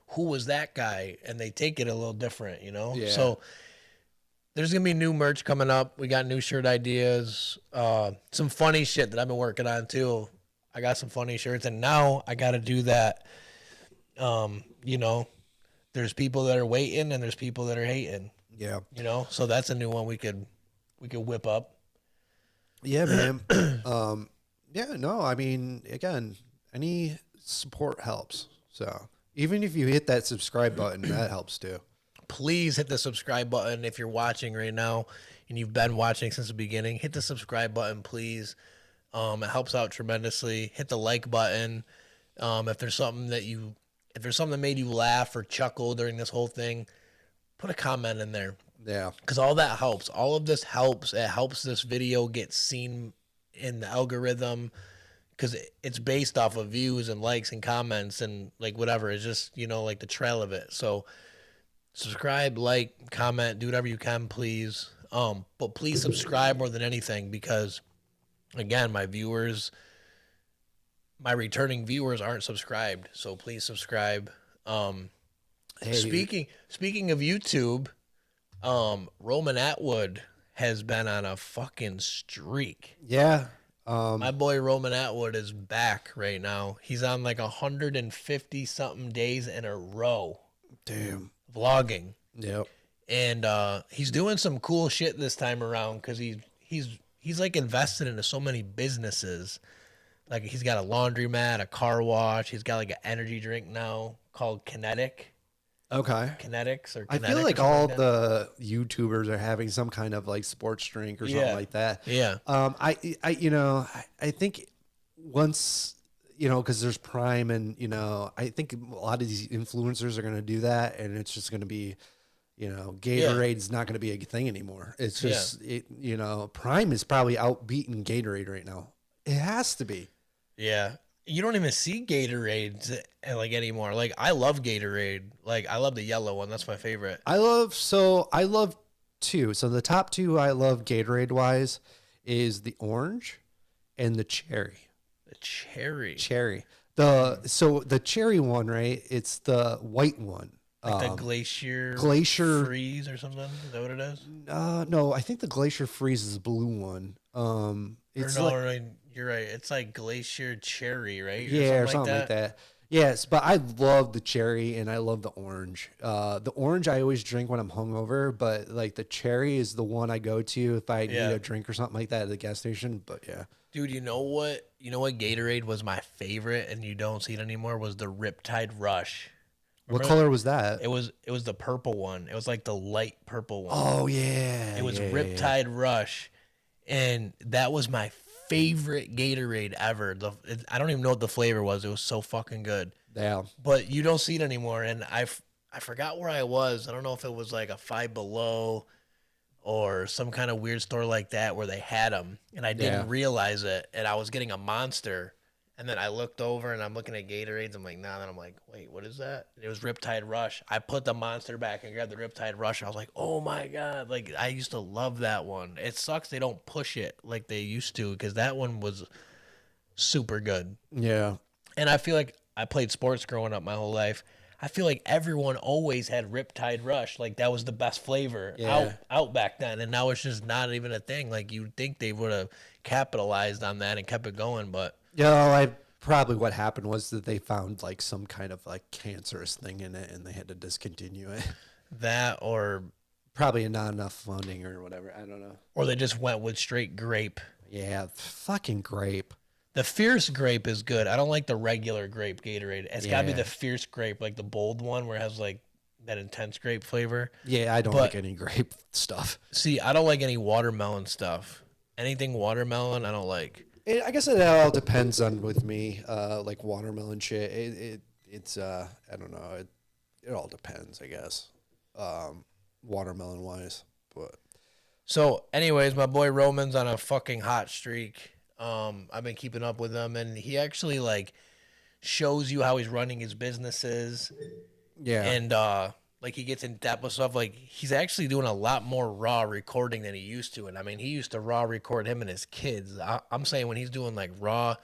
who was that guy?" And they take it a little different, you know? Yeah. So there's going to be new merch coming up. We got new shirt ideas, some funny shit that I've been working on too. I got some funny shirts, and now I got to do that. You know, there's people that are waiting, and there's people that are hating. Yeah. You know, so that's a new one we could whip up. Yeah, man. Yeah, no, I mean, again, any support helps. So even if you hit that subscribe button, that helps too. Please hit the subscribe button if you're watching right now and you've been watching since the beginning. Hit the subscribe button, please. It helps out tremendously. Hit the like button. If there's something that made you laugh or chuckle during this whole thing, put a comment in there. Yeah. Because all that helps. All of this helps. It helps this video get seen in the algorithm because it's based off of views and likes and comments and like whatever. It's just, like the trail of it. So subscribe, like, comment, do whatever you can, please. But please subscribe more than anything because, again, my returning viewers aren't subscribed. So please subscribe. Hey, Speaking of YouTube, Roman Atwood has been on a fucking streak. yeah. My boy Roman Atwood is back right now. He's on like 150 something days in a row Damn. vlogging. Yep. And he's doing some cool shit this time around because he's like invested into so many businesses. Like he's got a laundromat, a car wash. He's got like an energy drink now called Okay. Kinetics or I Kinetic feel or like something all that. the YouTubers are having some kind of like sports drink or something like that. Yeah. I think once, because there's Prime and, I think a lot of these influencers are going to do that and it's just going to be, Gatorade's not going to be a thing anymore. It's just, Prime is probably outbeating Gatorade right now. It has to be. Yeah. You don't even see Gatorades like anymore. Like I love Gatorade. Like I love the yellow one. That's my favorite. I love two. So the top two I love Gatorade wise is the orange and the cherry. The cherry. Cherry. So the cherry one, right? It's the white one. Like the glacier freeze or something. Is that what it is? No, I think the glacier freeze is the blue one. It's right, you're right. It's like glacier cherry, right? Or something like that. Yes, but I love the cherry and I love the orange. The orange I always drink when I'm hungover, but like the cherry is the one I go to if I need a drink or something like that at the gas station. But yeah. Dude, you know what? Gatorade was my favorite and you don't see it anymore was the Riptide Rush. Remember? What color was that? It was the purple one. It was like the light purple one. Oh yeah. It was Riptide Rush. And that was my favorite Gatorade ever. I don't even know what the flavor was. It was so fucking good. Yeah. But you don't see it anymore. And I forgot where I was. I don't know if it was like a Five Below or some kind of weird store like that where they had them. And I didn't realize it. And I was getting a Monster. And then I looked over and I'm looking at Gatorades. I'm like, nah. Then I'm like, wait, what is that? It was Riptide Rush. I put the Monster back and grabbed the Riptide Rush. And I was like, oh my God. Like, I used to love that one. It sucks they don't push it like they used to because that one was super good. Yeah. And I feel like I played sports growing up my whole life. I feel like everyone always had Riptide Rush. Like, that was the best flavor out back then. And now it's just not even a thing. Like, you'd think they would have capitalized on that and kept it going, but... Yeah, I probably what happened was that they found like some kind of like cancerous thing in it and they had to discontinue it. That Probably not enough funding or whatever. I don't know. or they just went with straight grape. Yeah, fucking grape. The fierce grape is good. I don't like the regular grape Gatorade. It's got to be Yeah. the fierce grape, like the bold one where it has like that intense grape flavor. Yeah, I don't But- like any grape stuff. See, I don't like any watermelon stuff. Anything watermelon, I don't like. I guess it all depends on with me, like watermelon shit. It's I don't know. It all depends, I guess. Watermelon wise, but So, anyways, my boy Roman's on a fucking hot streak. I've been keeping up with him, and he actually like shows you how he's running his businesses, yeah, and like he gets in depth with stuff. Like he's actually doing a lot more raw recording than he used to. And I mean, he used to raw record him and his kids. I'm saying when he's doing like raw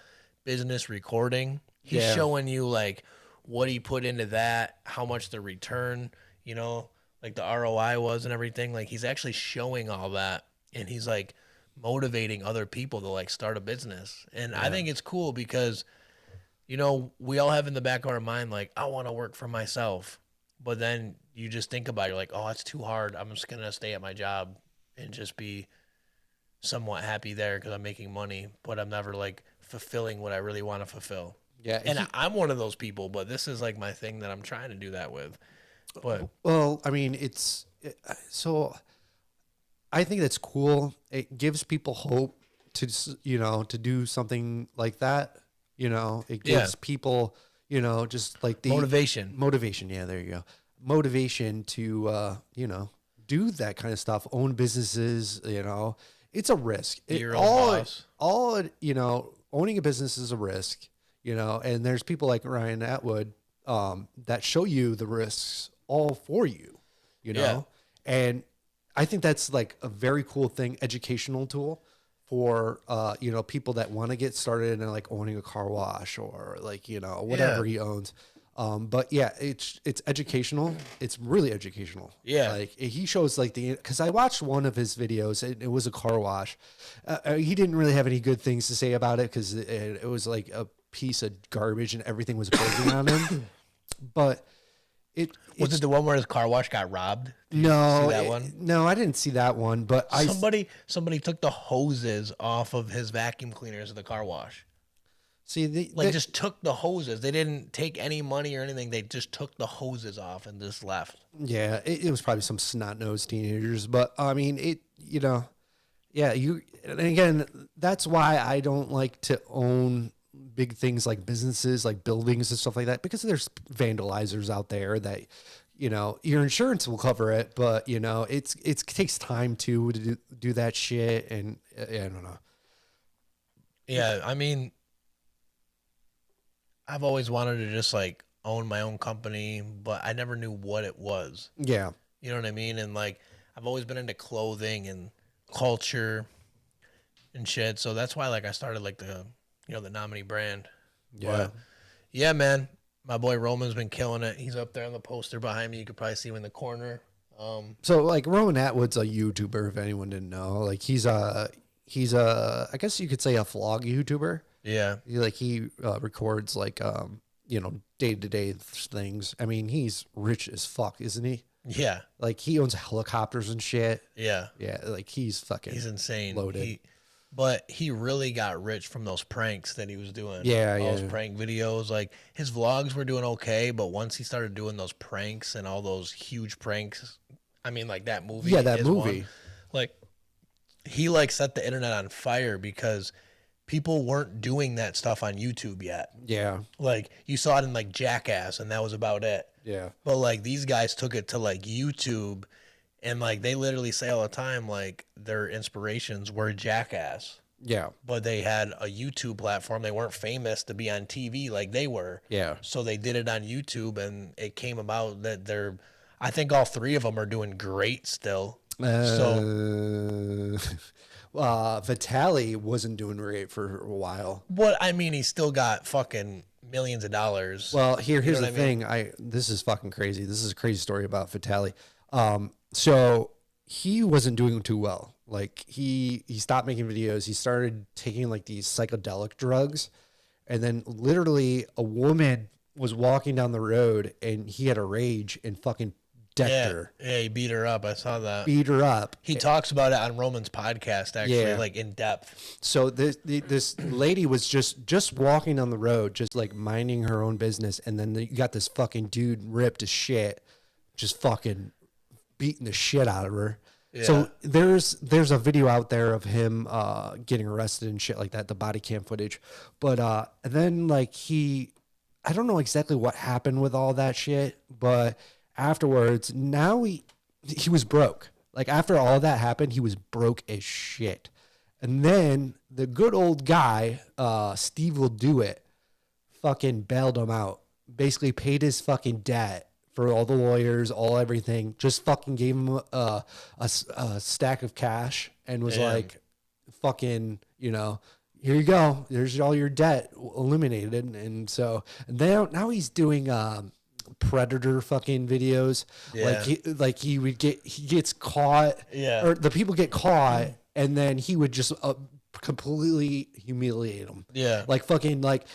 business recording, he's Yeah. showing you like what he put into that, how much the return, you know, like the ROI was and everything. Like he's actually showing all that, and he's like motivating other people to like start a business. And I think it's cool because, you know, we all have in the back of our mind like, I want to work for myself. But then you just think about it, you're like, oh, it's too hard. I'm just going to stay at my job and just be somewhat happy there because I'm making money, but I'm never like fulfilling what I really want to fulfill. yeah. And I'm one of those people, but this is like my thing that I'm trying to do that with. But Well, I mean, so I think that's cool. It gives people hope to, to do something like that. It gives people, just like the motivation. motivation. Yeah, there you go. Motivation to, do that kind of stuff, own businesses, it's a risk. Be your own boss. Owning a business is a risk, and there's people like Ryan Atwood, that show you the risks all for you, Yeah. and I think that's like a very cool thing, educational tool for, people that want to get started in like owning a car wash or like, whatever he owns. But yeah, it's educational. It's really educational. Yeah. Like he shows like cause I watched one of his videos and it was a car wash. He didn't really have any good things to say about it. Cause it was like a piece of garbage and everything was breaking on him. But Was it the one where his car wash got robbed? Did you no, see that one? no, I didn't see that one, but Somebody took the hoses off of his vacuum cleaners at the car wash. see Just took the hoses. They didn't take any money or anything. They just took the hoses off and just left. yeah, it was probably some snot-nosed teenagers, but I mean, yeah, and again, that's why I don't like to own big things like businesses, like buildings and stuff like that, because there's vandalizers out there that, your insurance will cover it, but it takes time to do that shit. And I don't know. Yeah, I mean, I've always wanted to just like own my own company, but I never knew what it was. Yeah. You know what I mean? And like, I've always been into clothing and culture and shit. So that's why like I started like the nominee brand. Yeah. But, yeah, man. My boy Roman's been killing it. He's up there on the poster behind me. You could probably see him in the corner. So like Roman Atwood's a YouTuber, if anyone didn't know. Like he's a I guess you could say a vlog YouTuber. Yeah. He records like day-to-day things. I mean, he's rich as fuck, isn't he? Yeah. Like he owns helicopters and shit. Yeah. Yeah, like he's fucking He's insane. loaded. But he really got rich from those pranks that he was doing. Yeah, all yeah. those prank videos. Like his vlogs were doing okay, but once he started doing those pranks and all those huge pranks, I mean, like that movie. Yeah, that is movie. one, like he like set the internet on fire because people weren't doing that stuff on YouTube yet. Yeah. Like you saw it in like Jackass, and that was about it. Yeah. But like these guys took it to like YouTube, and like they literally say all the time like their inspirations were Jackass, Yeah. but they had a YouTube platform. They weren't famous to be on TV like they were. Yeah. So they did it on YouTube, and it came about that I think all three of them are doing great still. Vitaly wasn't doing great for a while. But I mean, he still got fucking millions of dollars. Well, here's know the what I mean? thing. This is fucking crazy. This is a crazy story about Vitaly. So he wasn't doing too well. Like he stopped making videos. He started taking like these psychedelic drugs, And then literally a woman was walking down the road and he had a rage and fucking decked her. Yeah, he beat her up. I saw that. Beat her up. He talks about it on Roman's podcast, actually, like in depth. So this lady was just walking down the road, just like minding her own business, and then you got this fucking dude ripped to shit, just fucking beating the shit out of her. Yeah. So there's a video out there of him getting arrested and shit like that, the body cam footage. But and then like I don't know exactly what happened with all that shit, but afterwards, now he was broke. Like after all that happened, he was broke as shit. And then the good old guy, Steve Will Do It, fucking bailed him out. Basically paid his fucking debt for all the lawyers, all everything. Just fucking gave him a stack of cash and was like, fucking, you know, here you go. There's all your debt eliminated. And so now he's doing Predator fucking videos. Yeah. He gets caught. Yeah. Or the people get caught, and then he would just completely humiliate them. Yeah. Like fucking like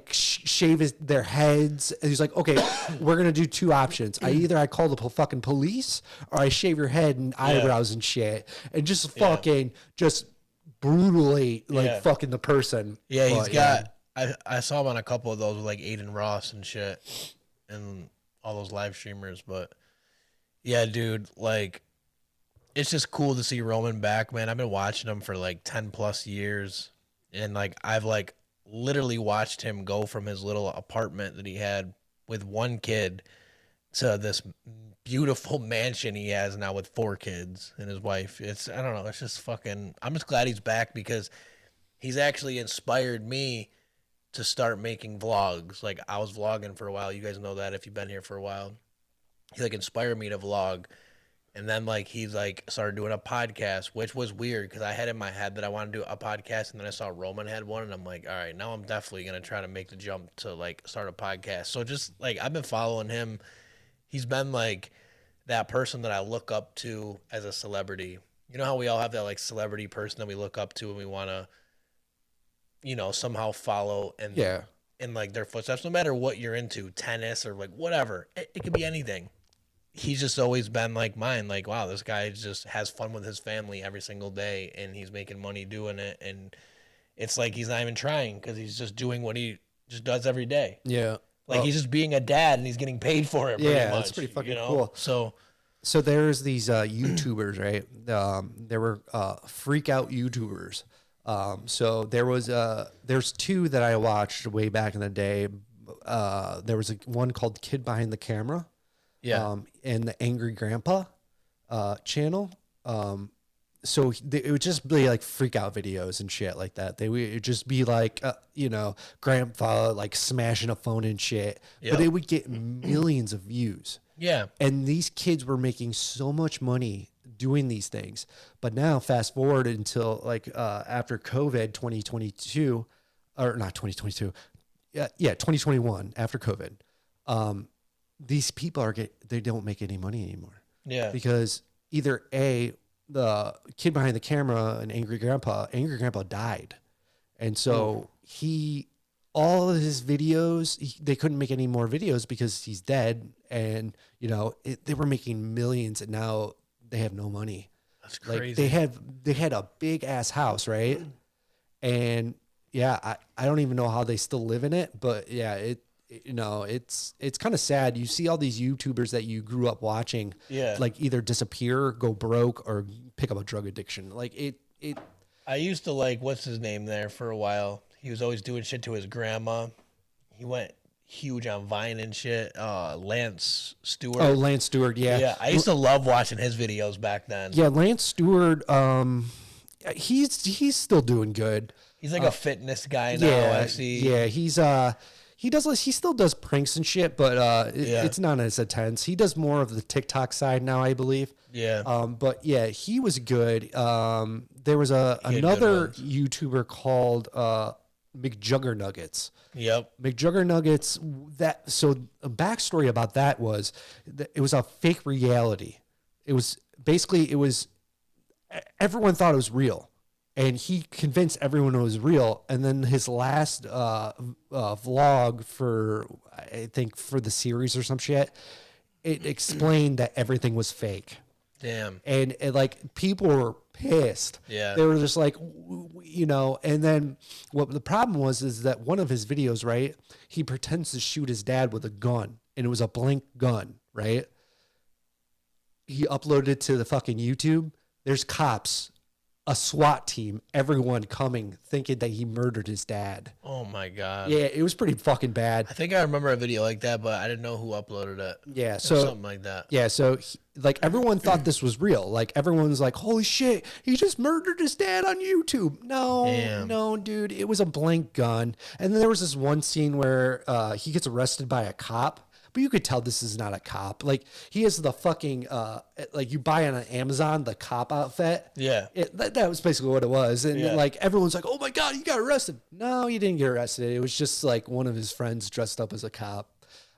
shave their heads. And he's like, okay, we're gonna do two options. I call the fucking police, or I shave your head and eyebrows and shit, and just fucking just brutally fucking the person. Yeah, he's got. I saw him on a couple of those with like Aiden Ross and shit, and all those live streamers. But yeah, dude, like it's just cool to see Roman back, man. I've been watching him for like 10 plus years, and like I've like literally watched him go from his little apartment that he had with one kid to this beautiful mansion he has now with 4 kids and his wife. I don't know, it's just fucking, I'm just glad he's back, because he's actually inspired me to start making vlogs. Like I was vlogging for a while. You guys know that if you've been here for a while. He like inspired me to vlog. And then like he's like started doing a podcast, which was weird because I had in my head that I wanted to do a podcast, and then I saw Roman had one, and I'm like, all right, now I'm definitely gonna try to make the jump to like start a podcast. So just like I've been following him. He's been like that person that I look up to as a celebrity. You know how we all have that like celebrity person that we look up to and we want to, you know, somehow follow and in like their footsteps, no matter what you're into, tennis or like whatever. It could be anything. He's just always been like mine. Like, wow, this guy just has fun with his family every single day, and he's making money doing it. And it's like he's not even trying because he's just doing what he just does every day. Yeah. Like he's just being a dad and he's getting paid for it. Yeah, that's pretty fucking cool. So there's these YouTubers, right? There were freak out YouTubers. So there's 2 that I watched way back in the day. There was one called Kid Behind the Camera. Yeah. And the Angry Grandpa channel. So it would just be like freak out videos and shit like that. They would just be like, you know, grandpa like smashing a phone and shit. Yep. But it would get millions of views. Yeah. And these kids were making so much money doing these things. But now fast forward until like after COVID 2022, or not 2022. Yeah, 2021 after COVID. These people they don't make any money anymore. Yeah. Because either the Kid Behind the Camera and Angry Grandpa died. And so all of his videos, they couldn't make any more videos because he's dead. And, you know, they were making millions, and now they have no money. That's crazy. Like they had a big ass house, right? And yeah, I don't even know how they still live in it, but yeah, it's kind of sad. You see all these YouTubers that you grew up watching, like either disappear, go broke, or pick up a drug addiction. Like it. I used to like, what's his name there for a while. He was always doing shit to his grandma. He went huge on Vine and shit. Lance Stewart. Oh, Lance Stewart. Yeah. Yeah. I used to love watching his videos back then. Yeah. Lance Stewart. He's still doing good. He's like a fitness guy now. I see. Yeah. He still does pranks and shit, but it's not as intense. He does more of the TikTok side now, I believe. Yeah. But yeah, he was good. There was another YouTuber called McJuggernuggets. Yep. McJuggernuggets. So a backstory about that was it was a fake reality. It was everyone thought it was real. and he convinced everyone it was real. And then his last vlog for, I think, for the series or some shit, it explained that everything was fake. Damn. And like people were pissed. Yeah. They were just like, you know, and then what the problem was is that one of his videos, right? He pretends to shoot his dad with a gun, and it was a blank gun, right? He uploaded it to the fucking YouTube. There's cops, a SWAT team, everyone coming thinking that he murdered his dad. Oh my God. Yeah, it was pretty fucking bad. I think I remember a video like that, but I didn't know who uploaded it. Yeah, Or so something like that. yeah, so like everyone thought this was real. Like everyone's like, "Holy shit, he just murdered his dad on YouTube." No, Damn. no, dude, it was a blank gun. And then there was this one scene where he gets arrested by a cop, but you could tell this is not a cop. Like he has the fucking like you buy on Amazon the cop outfit. Yeah. That was basically what it was. And Yeah. like everyone's like, "Oh my God, he got arrested." No, he didn't get arrested. It was just like one of his friends dressed up as a cop.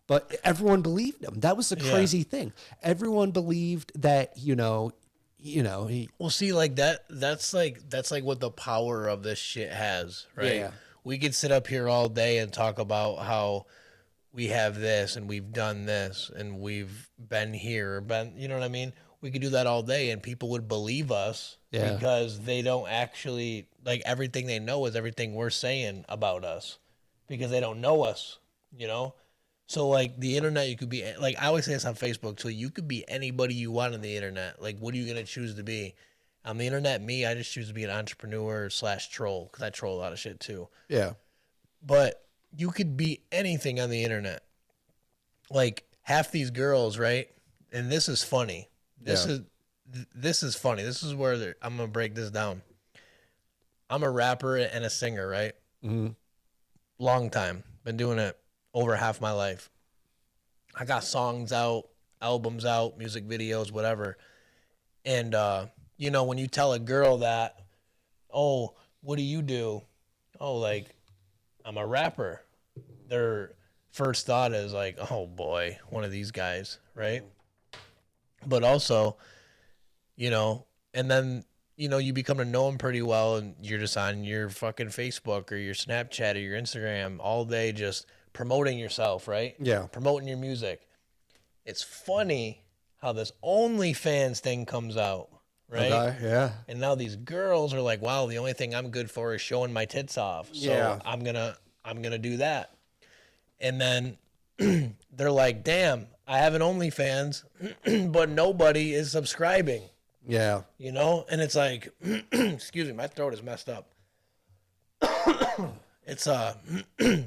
But everyone believed him. That was the crazy thing. Everyone believed that, you know, he. Well, see, like that's like what the power of this shit has, right? Yeah. We could sit up here all day and talk about how we have this and we've done this and we've been here, you know what I mean? We could do that all day and people would believe us because they don't actually, like, everything they know is everything we're saying about us because they don't know us, you know? So, like, the internet, you could be, like, I always say this on Facebook, so you could be anybody you want on the internet. Like, what are you going to choose to be? On the internet, I just choose to be an entrepreneur / troll, because I troll a lot of shit, too. Yeah. But you could be anything on the internet. Like, half these girls, right? And this is funny. This is funny. This is where I'm going to break this down. I'm a rapper and a singer, right? Mm-hmm. Long time. Been doing it over half my life. I got songs out, albums out, music videos, whatever. And, you know, when you tell a girl that, "Oh, what do you do?" "Oh, like, I'm a rapper." Their first thought is like, "Oh boy, one of these guys," right? But also, you know, and then, you know, you become to know them pretty well and you're just on your fucking Facebook or your Snapchat or your Instagram all day just promoting yourself, right? Yeah. Promoting your music. It's funny how this OnlyFans thing comes out, right? Okay, yeah. And now these girls are like, "Wow, the only thing I'm good for is showing my tits off. So Yeah. I'm gonna do that." And then they're like, "Damn, I have an OnlyFans, but nobody is subscribing." Yeah. You know? And it's like, excuse me, my throat is messed up. It's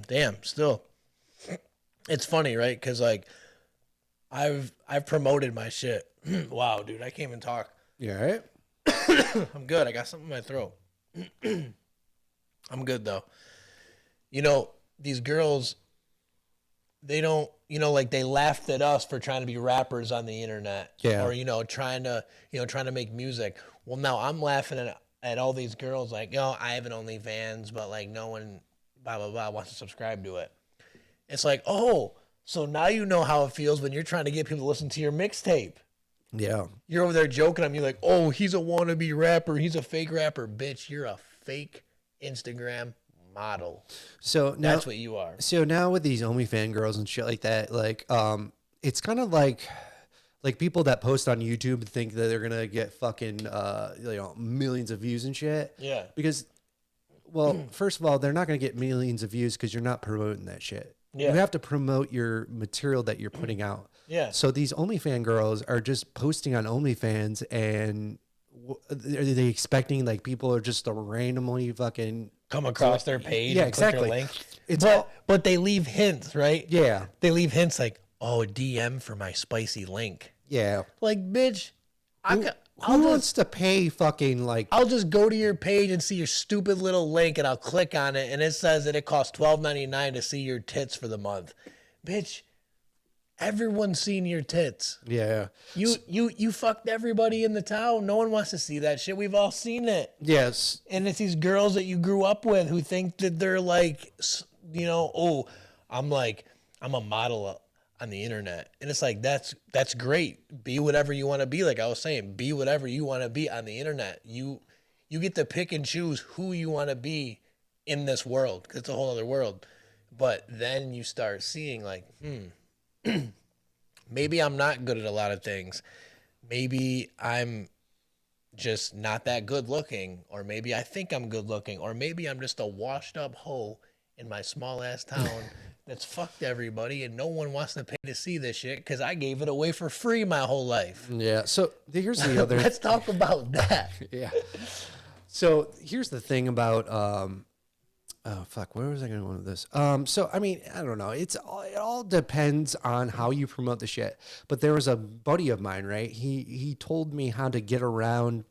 damn, still. It's funny, right? Because like I've promoted my shit. Wow, dude, I can't even talk. Yeah, right? I'm good. I got something in my throat. I'm good though. You know, these girls, they don't, you know, like they laughed at us for trying to be rappers on the internet. Yeah. Or, you know, trying to make music. Well, now I'm laughing at all these girls like, "Oh, I have an OnlyFans, but like no one blah blah blah wants to subscribe to it." It's like, "Oh, so now you know how it feels when you're trying to get people to listen to your mixtape." Yeah. You're over there joking on me like, "Oh, he's a wannabe rapper. He's a fake rapper." Bitch, you're a fake Instagram model. So now, That's what you are. so now with these OnlyFans girls and shit like that, like, it's kind of like people that post on YouTube think that they're gonna get fucking, you know, millions of views and shit. Yeah. Because, well, first of all, they're not gonna get millions of views because you're not promoting that shit. Yeah. You have to promote your material that you're putting out. Yeah. So these OnlyFans girls are just posting on OnlyFans, and are they expecting like people are just to randomly fucking Come across their page. Yeah, and click their exactly. link. It's but, all- but they leave hints, right? Yeah, They leave hints like, "Oh, DM for my spicy link." yeah. Like, bitch, Who I'll wants to pay fucking like? I'll just go to your page and see your stupid little link and I'll click on it and it says that it costs $12.99 to see your tits for the month. Bitch, everyone's seen your tits. Yeah. You fucked everybody in the town. No one wants to see that shit. We've all seen it. Yes. And it's these girls that you grew up with who think that they're like, you know, "Oh, I'm a model on the internet." And it's like, that's great. Be whatever you want to be. Like I was saying, be whatever you want to be on the internet. You you get to pick and choose who you want to be in this world, because it's a whole other world. But then you start seeing like, maybe I'm not good at a lot of things. Maybe I'm just not that good looking, or maybe I think I'm good looking, or maybe I'm just a washed up hoe in my small ass town that's fucked everybody and no one wants to pay to see this shit because I gave it away for free my whole life. Yeah. So here's the other. Let's talk about that. Yeah. So here's the thing about oh fuck, where was I going with this? So I mean, I don't know. It all depends on how you promote the shit. But there was a buddy of mine, right? He told me how to get around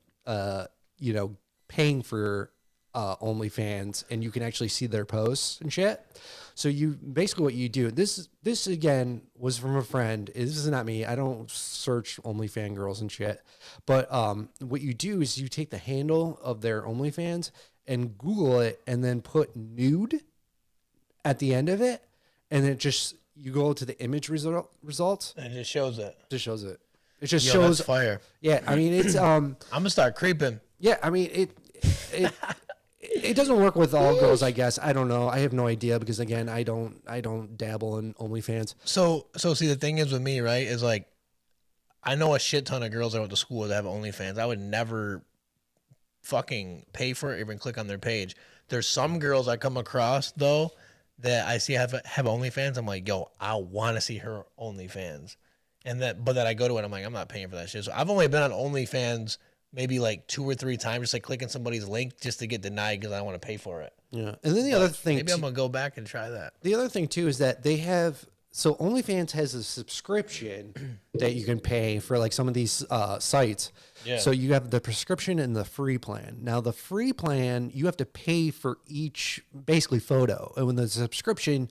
paying for OnlyFans, and you can actually see their posts and shit. So you basically what you do. This again was from a friend. This is not me. I don't search OnlyFans girls and shit. But what you do is you take the handle of their OnlyFans and Google it, and then put nude at the end of it, and it just you go to the image results. And it just shows it. Just shows it. It just Yo, shows that's fire. Yeah, I mean it's I'm gonna start creeping. Yeah, I mean it doesn't work with all girls, I guess. I don't know. I have no idea because again, I don't dabble in OnlyFans. So see, the thing is with me, right? Is like I know a shit ton of girls I went to school with that have OnlyFans. I would never fucking pay for it, even click on their page. There's some girls I come across though that I see have OnlyFans. I'm like, yo, I want to see her OnlyFans, but that I go to it, I'm like, I'm not paying for that shit. So I've only been on OnlyFans maybe like 2 or 3 times, just like clicking somebody's link just to get denied because I don't want to pay for it. Yeah, and then the other thing, maybe I'm gonna go back and try that. The other thing too is that they have. So OnlyFans has a subscription that you can pay for like some of these sites. Yeah. So you have the prescription and the free plan. Now the free plan, you have to pay for each basically photo. And when the subscription,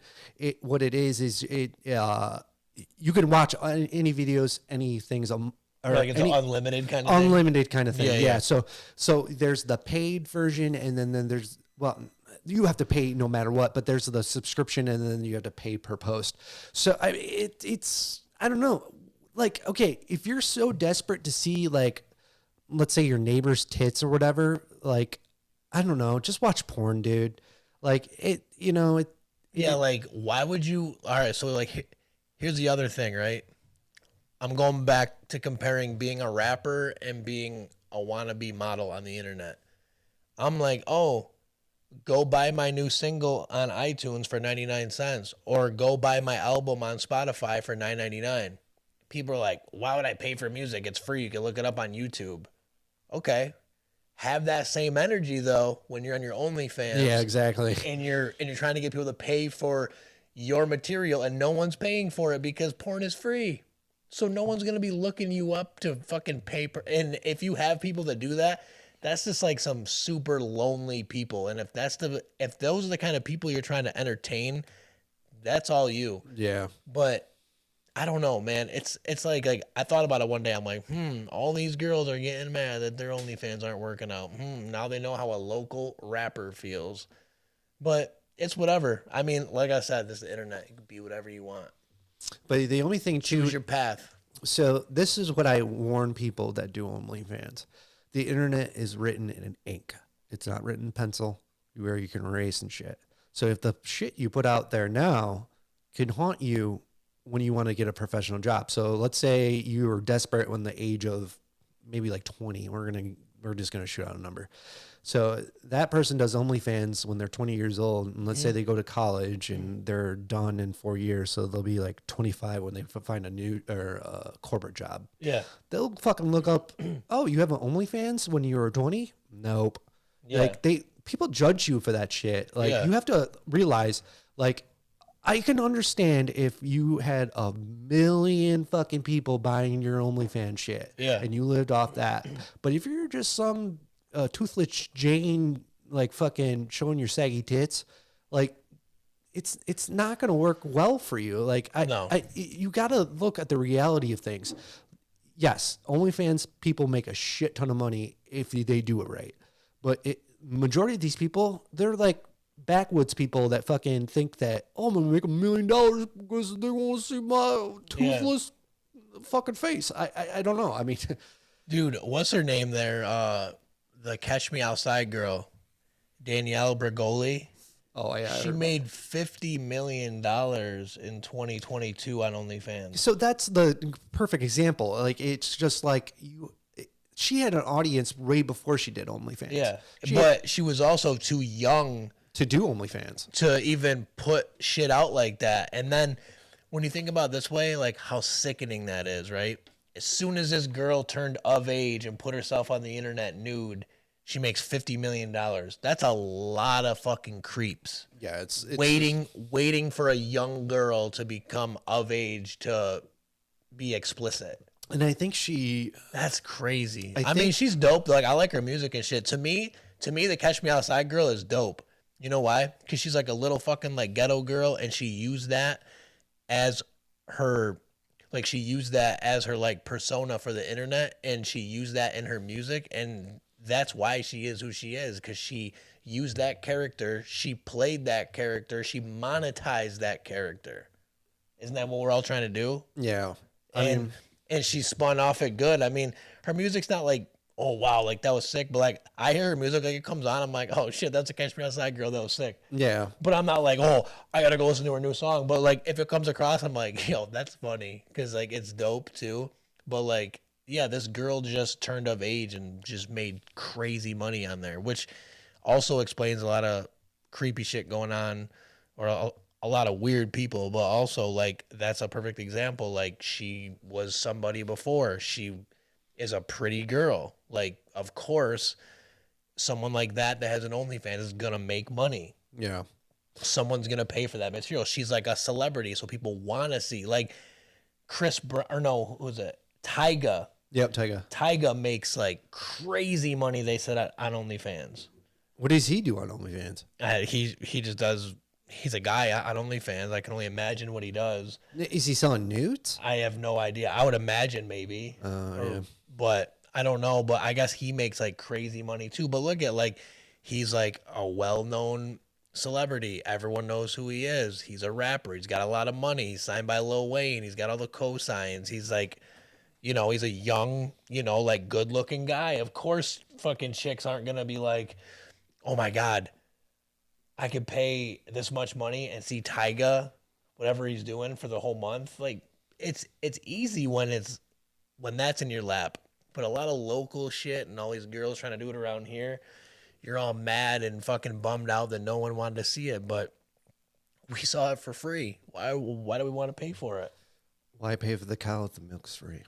what it is you can watch any videos, any things. Or like it's an unlimited kind of thing? Unlimited kind of thing. Yeah. So there's the paid version, and then there's you have to pay no matter what, but there's the subscription, and then you have to pay per post. So it's I don't know. Like, okay, if you're so desperate to see, like, let's say your neighbor's tits or whatever, like, I don't know, just watch porn, dude. Like like, why would you? All right, so like, here's the other thing, right? I'm going back to comparing being a rapper and being a wannabe model on the internet. I'm like, oh, go buy my new single on iTunes for 99 cents, or go buy my album on Spotify for $9.99. People are like, why would I pay for music? It's free. You can look it up on YouTube. Okay. Have that same energy though when you're on your OnlyFans. Yeah, exactly. And you're trying to get people to pay for your material, and no one's paying for it because porn is free. So no one's gonna be looking you up to fucking pay. And if you have people that do that, that's just like some super lonely people. And if those are the kind of people you're trying to entertain, that's all you. Yeah. But I don't know, man. It's like I thought about it one day. I'm like, all these girls are getting mad that their OnlyFans aren't working out. Now they know how a local rapper feels. But it's whatever. I mean, like I said, this is the internet. You can be whatever you want. But the only thing choose your path. So this is what I warn people that do OnlyFans. The internet is written in ink. It's not written in pencil where you can erase and shit. So if the shit you put out there now can haunt you when you want to get a professional job. So let's say you were desperate when the age of maybe like 20. We're just gonna shoot out a number. So that person does OnlyFans when they're 20 years old, and let's say they go to college and they're done in 4 years, so they'll be like 25 when they find a new or corporate job. Yeah, they'll fucking look up. Oh, you have an OnlyFans when you were 20? Nope. Yeah. Like people judge you for that shit. Like you have to realize, like, I can understand if you had 1 million fucking people buying your OnlyFans shit, and you lived off that. But if you're just some toothless Jane, like fucking showing your saggy tits, like it's not gonna work well for you. Like you gotta look at the reality of things. Yes, OnlyFans people make a shit ton of money if they do it right, but majority of these people, they're like backwoods people that fucking think that, oh, I'm gonna make $1 million because they want to see my toothless fucking face. I don't know. I mean, dude, what's her name there? the Catch Me Outside girl, Danielle Bregoli. Oh yeah, She made $50 million in 2022 on OnlyFans. So that's the perfect example. Like it's just like you. She had an audience way before she did OnlyFans. Yeah, but she was also too young to do OnlyFans to even put shit out like that. And then when you think about it this way, like how sickening that is, right? As soon as this girl turned of age and put herself on the internet nude, she makes $50 million. That's a lot of fucking creeps. Yeah, it's waiting for a young girl to become of age to be explicit. And I think that's crazy. I mean, she's dope. Like I like her music and shit. To me, the Catch Me Outside girl is dope. You know why? Because she's like a little fucking like ghetto girl, and she used that as her like persona for the internet, and she used that in her music, and that's why she is who she is, because she used that character, she played that character, she monetized that character. Isn't that what we're all trying to do? Yeah. And she spun off it good. I mean, her music's not like, oh wow, like that was sick, but like I hear her music, like it comes on, I'm like, oh shit, that's a Catch Me Outside girl, that was sick. Yeah. But I'm not like, oh, I gotta go listen to her new song. But like if it comes across, I'm like, yo, that's funny, because like it's dope too. But like, yeah, this girl just turned of age and just made crazy money on there, which also explains a lot of creepy shit going on, or a lot of weird people. But also like that's a perfect example. Like she was somebody before. She is a pretty girl. Like, of course, someone like that has an OnlyFans is gonna make money. Yeah. Someone's gonna pay for that material. She's like a celebrity, so people want to see. Like who was it? Tyga. Yep, Tyga. Tyga makes like crazy money. They said on OnlyFans. What does he do on OnlyFans? He just does. He's a guy on OnlyFans. I can only imagine what he does. Is he selling nudes? I have no idea. I would imagine maybe. Yeah. But I don't know. But I guess he makes like crazy money too. But look at like he's like a well-known celebrity. Everyone knows who he is. He's a rapper. He's got a lot of money. He's signed by Lil Wayne. He's got all the cosigns. He's like, you know, he's a young, you know, like good-looking guy. Of course, fucking chicks aren't gonna be like, oh my god, I could pay this much money and see Tyga, whatever he's doing for the whole month. Like it's easy when that's in your lap. But a lot of local shit and all these girls trying to do it around here, you're all mad and fucking bummed out that no one wanted to see it. But we saw it for free. Why do we want to pay for it? Why pay for the cow if the milk's free?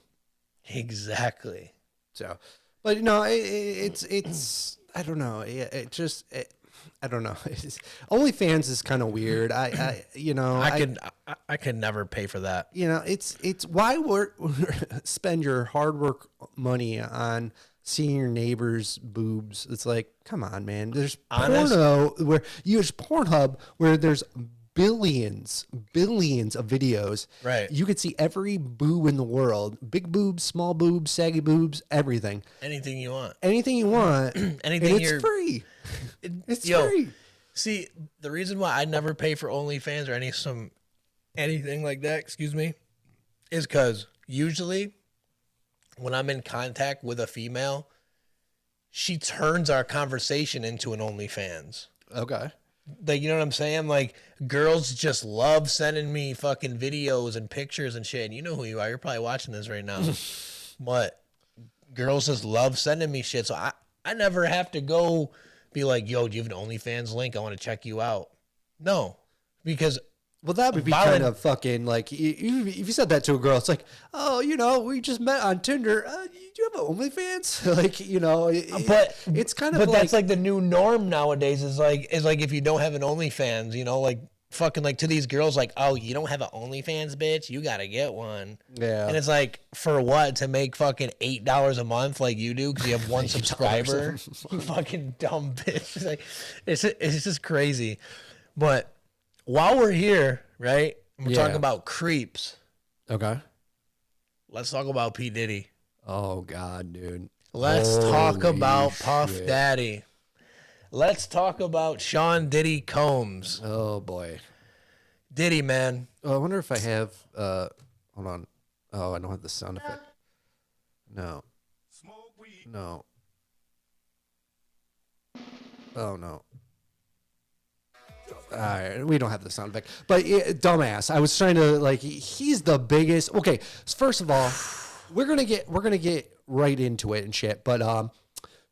Exactly. So, but you know, it's I don't know. I don't know. OnlyFans is kind of weird. I could never pay for that. You know, it's why spend your hard work money on seeing your neighbor's boobs. It's like, come on, man. There's Pornhub where there's billions of videos. Right. You could see every boob in the world. Big boobs, small boobs, saggy boobs, everything. Anything you want. Anything Anything. And it's free. It's free. See, the reason why I never pay for OnlyFans or anything like that, excuse me, is because usually when I'm in contact with a female, she turns our conversation into an OnlyFans. Okay. Like, you know what I'm saying? Like, girls just love sending me fucking videos and pictures and shit. And you know who you are. You're probably watching this right now. But girls just love sending me shit. So I never have to go be like, yo, do you have an OnlyFans link? I want to check you out. No. Because... Well, that would be kind of fucking like, if you said that to a girl, it's like, oh, you know, we just met on Tinder. Do you have an OnlyFans? Like, you know, it's kind of but that's like the new norm nowadays is like if you don't have an OnlyFans, you know, like fucking like to these girls, like, oh, you don't have an OnlyFans, bitch? You got to get one. Yeah. And it's like, for what? To make fucking $8 a month like you do because you have one subscriber? You fucking dumb bitch. It's like, it's just crazy. But... while we're here, right, we're talking about creeps. Okay. Let's talk about P Diddy. Oh, God, dude. Let's talk about Puff Daddy. Let's talk about Sean Diddy Combs. Oh, boy. Diddy, man. Oh, I wonder if I have, hold on. Oh, I don't have the sound effect. No. No. Oh no. All right, we don't have the sound effect, but dumbass. I was trying to like. He's the biggest. Okay, first of all, we're gonna get right into it and shit. But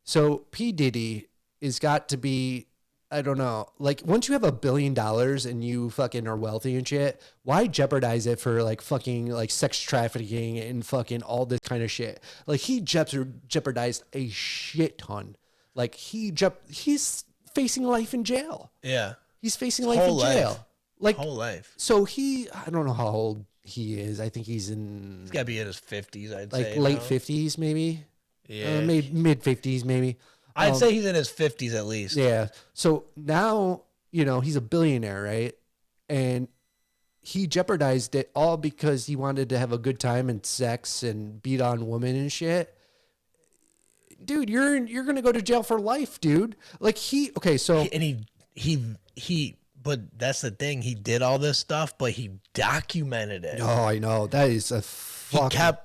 so P Diddy is got to be. I don't know. Like once you have $1 billion and you fucking are wealthy and shit, why jeopardize it for like fucking like sex trafficking and fucking all this kind of shit? Like he jeopardized a shit ton. Like he's facing life in jail. Yeah. He's facing life in jail. Like whole life. So I don't know how old he is. I think he's got to be in his 50s, I'd like say. Late 50s maybe. Yeah. Mid 50s maybe. I'd say he's in his 50s at least. Yeah. So now, he's a billionaire, right? And he jeopardized it all because he wanted to have a good time and sex and beat on women and shit. Dude, you're going to go to jail for life, dude. Like But that's the thing. He did all this stuff, but he documented it. Oh, I know. That is a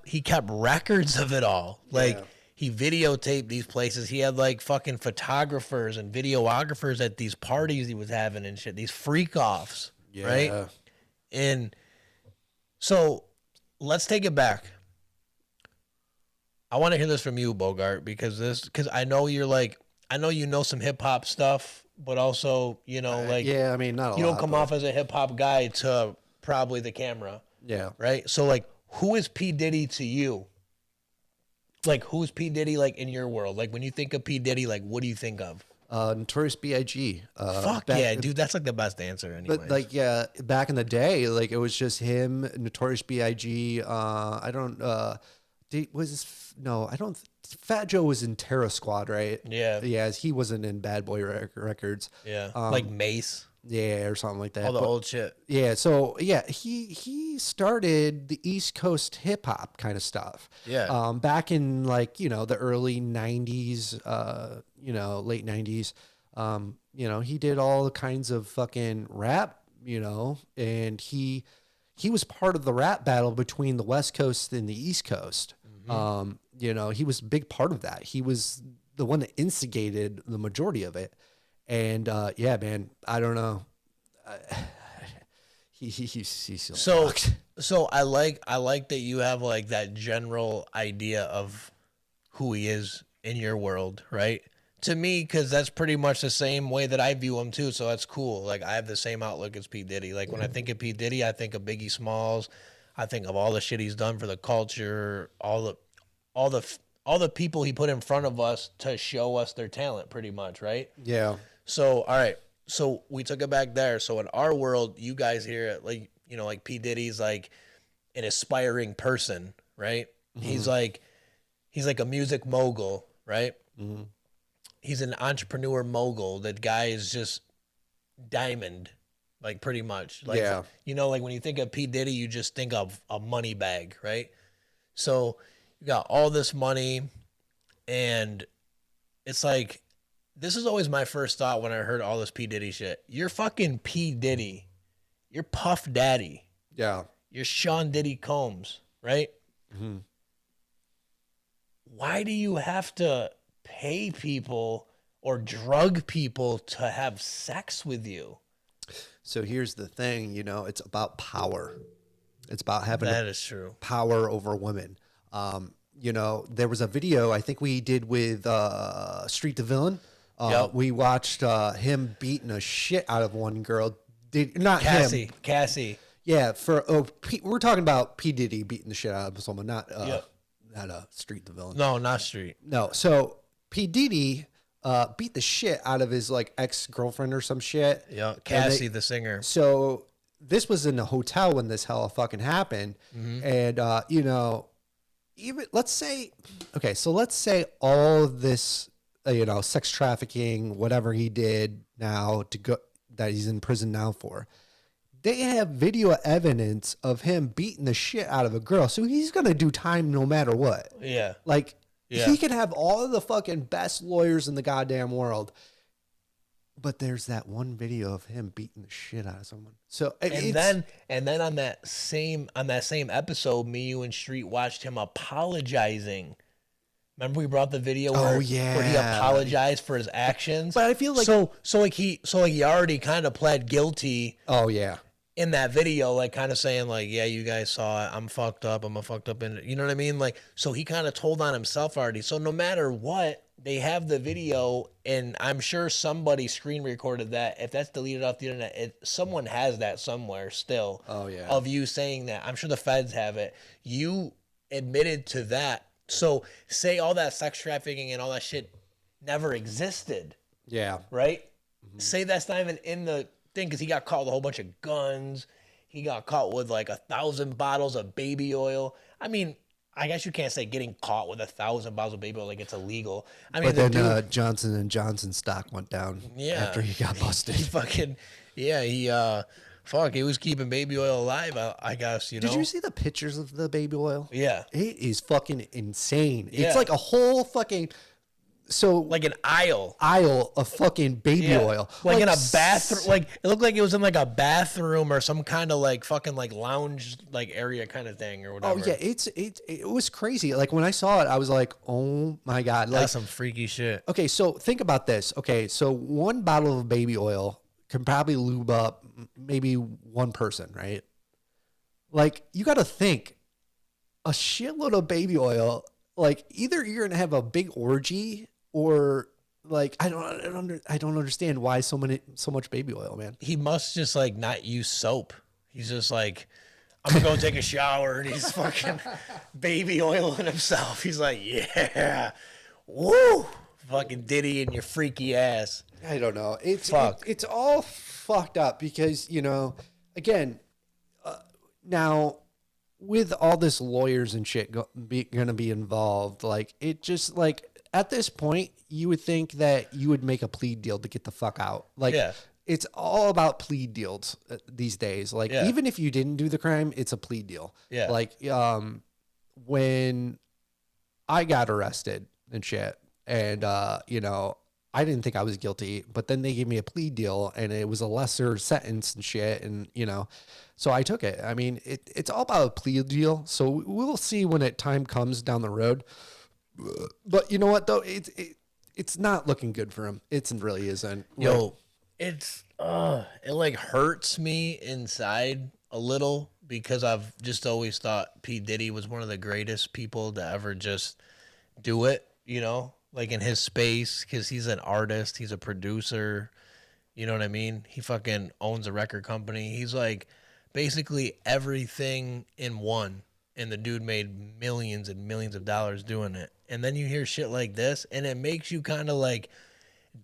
He kept records of it all. Like he videotaped these places. He had like fucking photographers and videographers at these parties he was having and shit. These freak offs, right? And so let's take it back. I want to hear this from you, Bogart, because I know I know you know some hip hop stuff, but also, not you don't come off as a hip hop guy to probably the camera. Yeah. Right. So like, who is P Diddy to you? Like, who's P Diddy like in your world? Like when you think of P Diddy, like what do you think of? Notorious B.I.G. Fuck yeah, dude. That's like the best answer anyway. But like, yeah, back in the day, like it was just him, Notorious B.I.G. I don't, Fat Joe was in Terror Squad, right? Yeah. Yeah, he wasn't in Bad Boy Records. Yeah. Like Mace. Yeah, or something like that. All the old shit. Yeah, so yeah, he started the East Coast hip hop kind of stuff. Yeah. Back in like, the early 90s, late 90s. He did all kinds of fucking rap, and he was part of the rap battle between the West Coast and the East Coast. He was a big part of that. He was the one that instigated the majority of it. And yeah, man, I don't know. He's so I like that you have like that general idea of who he is in your world, right? To me, because that's pretty much the same way that I view him too. So that's cool. Like I have the same outlook as P Diddy. Like when I think of P Diddy, I think of Biggie Smalls. I think of all the shit he's done for the culture, all the people he put in front of us to show us their talent, pretty much, right? Yeah. So, all right. So we took it back there. So in our world, you guys here, like, like P Diddy's like an aspiring person, right? Mm-hmm. He's like a music mogul, right? Mm-hmm. He's an entrepreneur mogul. That guy is just diamond, like pretty much. Like, yeah. Like when you think of P Diddy, you just think of a money bag, right? So you got all this money, and it's like, this is always my first thought when I heard all this P Diddy shit. You're fucking P Diddy. You're Puff Daddy. Yeah. You're Sean Diddy Combs, right? Mm-hmm. Why do you have to pay people or drug people to have sex with you? So here's the thing, it's about power. It's about having that is true power over women. There was a video I think we did with Street the Villain. Yep. We watched him beating a shit out of one girl. Cassie. Yeah, we're talking about P Diddy beating the shit out of someone, not Street the Villain. No, not Street. No, so P Diddy beat the shit out of his like ex-girlfriend or some shit. Yeah, Cassie the singer. So this was in a hotel when this hell fucking happened, and even let's say all of this. Sex trafficking, whatever he did now that he's in prison now for. They have video evidence of him beating the shit out of a girl. So he's going to do time no matter what. Yeah. Like he can have all of the fucking best lawyers in the goddamn world. But there's that one video of him beating the shit out of someone. So and then on that same episode, me, you, and Street watched him apologizing Remember we brought the video where he apologized for his actions. But I feel like he already kind of pled guilty. Oh yeah. In that video, like kind of saying like, yeah, you guys saw it. I'm fucked up. I'm a fucked up. And you know what I mean? Like, so he kind of told on himself already. So no matter what, they have the video, and I'm sure somebody screen recorded that. If that's deleted off the internet, someone has that somewhere still. Oh yeah. Of you saying that. I'm sure the feds have it. You admitted to that. So say all that sex trafficking and all that shit never existed. Yeah. Right? Mm-hmm. Say that's not even in the thing, because he got caught with a whole bunch of guns. He got caught with like 1,000 bottles of baby oil. I mean, I guess you can't say getting caught with 1,000 bottles of baby oil like it's illegal. I mean, but then Johnson & Johnson stock went down after he got busted. He fucking, he was keeping baby oil alive, I guess, you know. Did you see the pictures of the baby oil? Yeah. It is fucking insane. Yeah. It's like a whole fucking... So like an aisle of fucking baby oil, like in a bathroom. Like it looked like it was in like a bathroom or some kind of like fucking like lounge like area kind of thing or whatever. Oh yeah, it was crazy. Like when I saw it, I was like, oh my god, like that's some freaky shit. Okay, so think about this. Okay, so one bottle of baby oil can probably lube up maybe one person, right? Like you got to think, a shitload of baby oil. Like either you're gonna have a big orgy. Or like I don't understand why so much baby oil, man. He must just like not use soap. He's just like, I'm gonna go take a shower, and he's fucking baby oiling himself. He's like, yeah, woo, fucking Diddy and your freaky ass. I don't know. It's all fucked up because again, now with all this lawyers and shit gonna be involved, like it just like. At this point, you would think that you would make a plea deal to get the fuck out. Like, it's all about plea deals these days. Like, even if you didn't do the crime, it's a plea deal. Yeah. Like, when I got arrested and shit, and, I didn't think I was guilty, but then they gave me a plea deal, and it was a lesser sentence and shit, and, so I took it. I mean, it's all about a plea deal. So we'll see when time comes down the road. But you know what though, it's not looking good for him. It really isn't. Yo, it like hurts me inside a little because I've just always thought P Diddy was one of the greatest people to ever just do it. Like in his space, because he's an artist, he's a producer. You know what I mean? He fucking owns a record company. He's like basically everything in one. And the dude made millions and millions of dollars doing it. And then you hear shit like this, and it makes you kind of like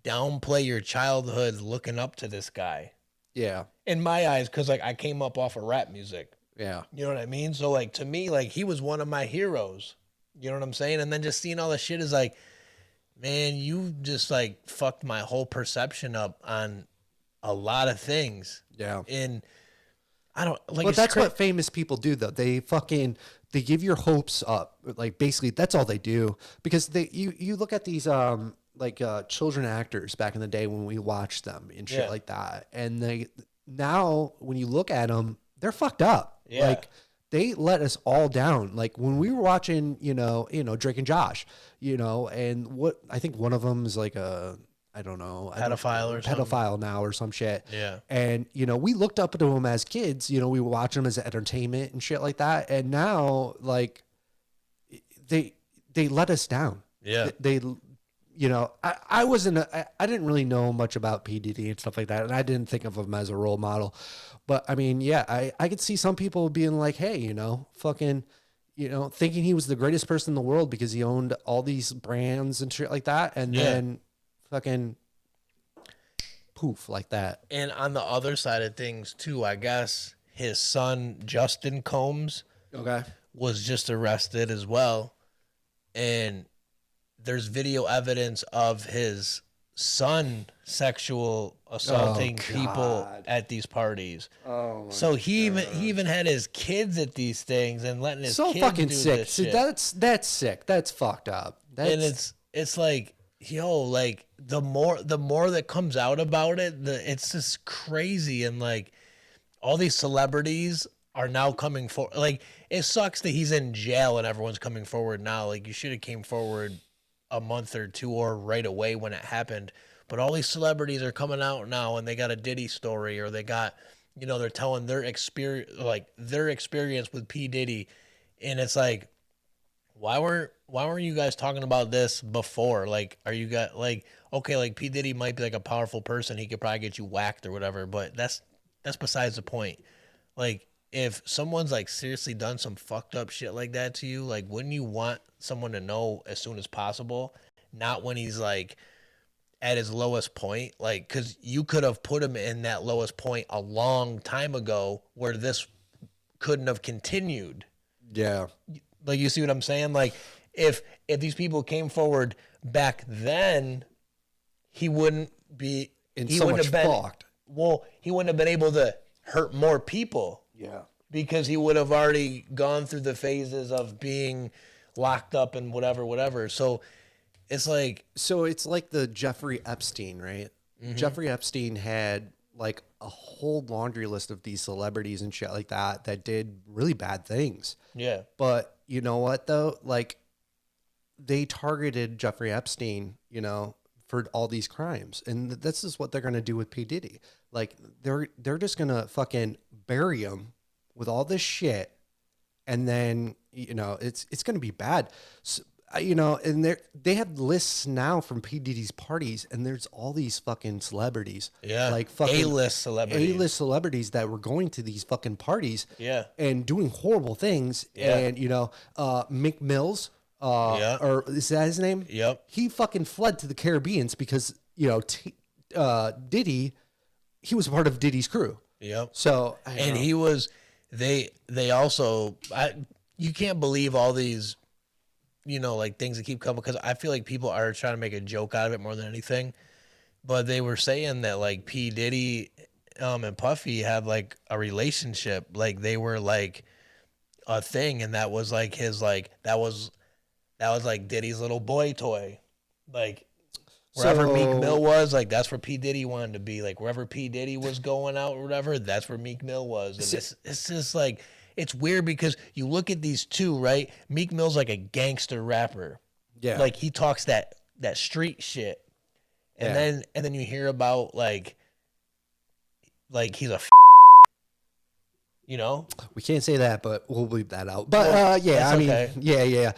downplay your childhood looking up to this guy. Yeah. In my eyes, because like I came up off of rap music. Yeah. You know what I mean? So like to me, like he was one of my heroes. You know what I'm saying? And then just seeing all this shit is like, man, you just like fucked my whole perception up on a lot of things. Yeah. And I don't like. But that's what famous people do, though. They give your hopes up. Like basically, that's all they do. Because you look at these children actors back in the day when we watched them and shit like that, and now when you look at them, they're fucked up. Yeah. Like they let us all down. Like when we were watching, Drake and Josh, and what I think one of them is like a. I don't know. Pedophile now or some shit. Yeah. And, we looked up to him as kids, we watch them as entertainment and shit like that. And now, like, they let us down. Yeah. I wasn't, I didn't really know much about P Diddy and stuff like that. And I didn't think of him as a role model. But, I mean, yeah, I could see some people being like, hey, fucking, thinking he was the greatest person in the world because he owned all these brands and shit like that. And then fucking poof like that. And on the other side of things too, I guess his son Justin Combs was just arrested as well, and there's video evidence of his son sexual assaulting people at these parties. So he even had his kids at these things and letting his kids fucking do sick. This See, shit. that's sick. That's fucked up. And it's like, yo, like the more that comes out about it, it's just crazy. And like all these celebrities are now coming forward. Like, it sucks that he's in jail and everyone's coming forward now. Like, you should have came forward a month or two or right away when it happened. But all these celebrities are coming out now and they got a Diddy story, or they got, they're telling their experience with P Diddy, and it's like, why weren't you guys talking about this before? Like, are you guys like, okay, like P Diddy might be like a powerful person, he could probably get you whacked or whatever, but that's besides the point. Like, if someone's like seriously done some fucked up shit like that to you, like, wouldn't you want someone to know as soon as possible? Not when he's like at his lowest point, like, because you could have put him in that lowest point a long time ago where this couldn't have continued. Yeah. Like, you see what I'm saying? Like, if these people came forward back then, he wouldn't be And he so wouldn't much have been fucked. well, he wouldn't have been able to hurt more people. Yeah. Because he would have already gone through the phases of being locked up and whatever. So it's like, So it's like the Jeffrey Epstein, right? Jeffrey Epstein had like a whole laundry list of these celebrities and shit like that did really bad things. yeah, But you know what though? Like they targeted Jeffrey Epstein, for all these crimes. And this is what they're going to do with P Diddy. Like they're just going to fucking bury him with all this shit. And then, it's going to be bad. So, and they have lists now from P Diddy's parties, and there's all these fucking celebrities, yeah, like fucking A-list celebrities, that were going to these fucking parties, yeah, and doing horrible things. Yeah. And Mick Mills, Yeah. or is that his name? Yep. He fucking fled to the Caribbeans because Diddy, he was a part of Diddy's crew. Yep. So And he was, they also, you can't believe all these, like things that keep coming, because I feel like people are trying to make a joke out of it more than anything. But they were saying that like P Diddy and Puffy had like a relationship, like they were like a thing, and that was like his like that was like Diddy's little boy toy, like wherever Meek Mill was, like that's where P Diddy wanted to be, like wherever P Diddy was going out or whatever, that's where Meek Mill was. And it's just like, it's weird because you look at these two, right? Meek Mill's like a gangster rapper, Yeah. like he talks that street shit, and then you hear about like he's a We can't say that, but we'll leave that out. But yeah, that's I mean, okay. yeah.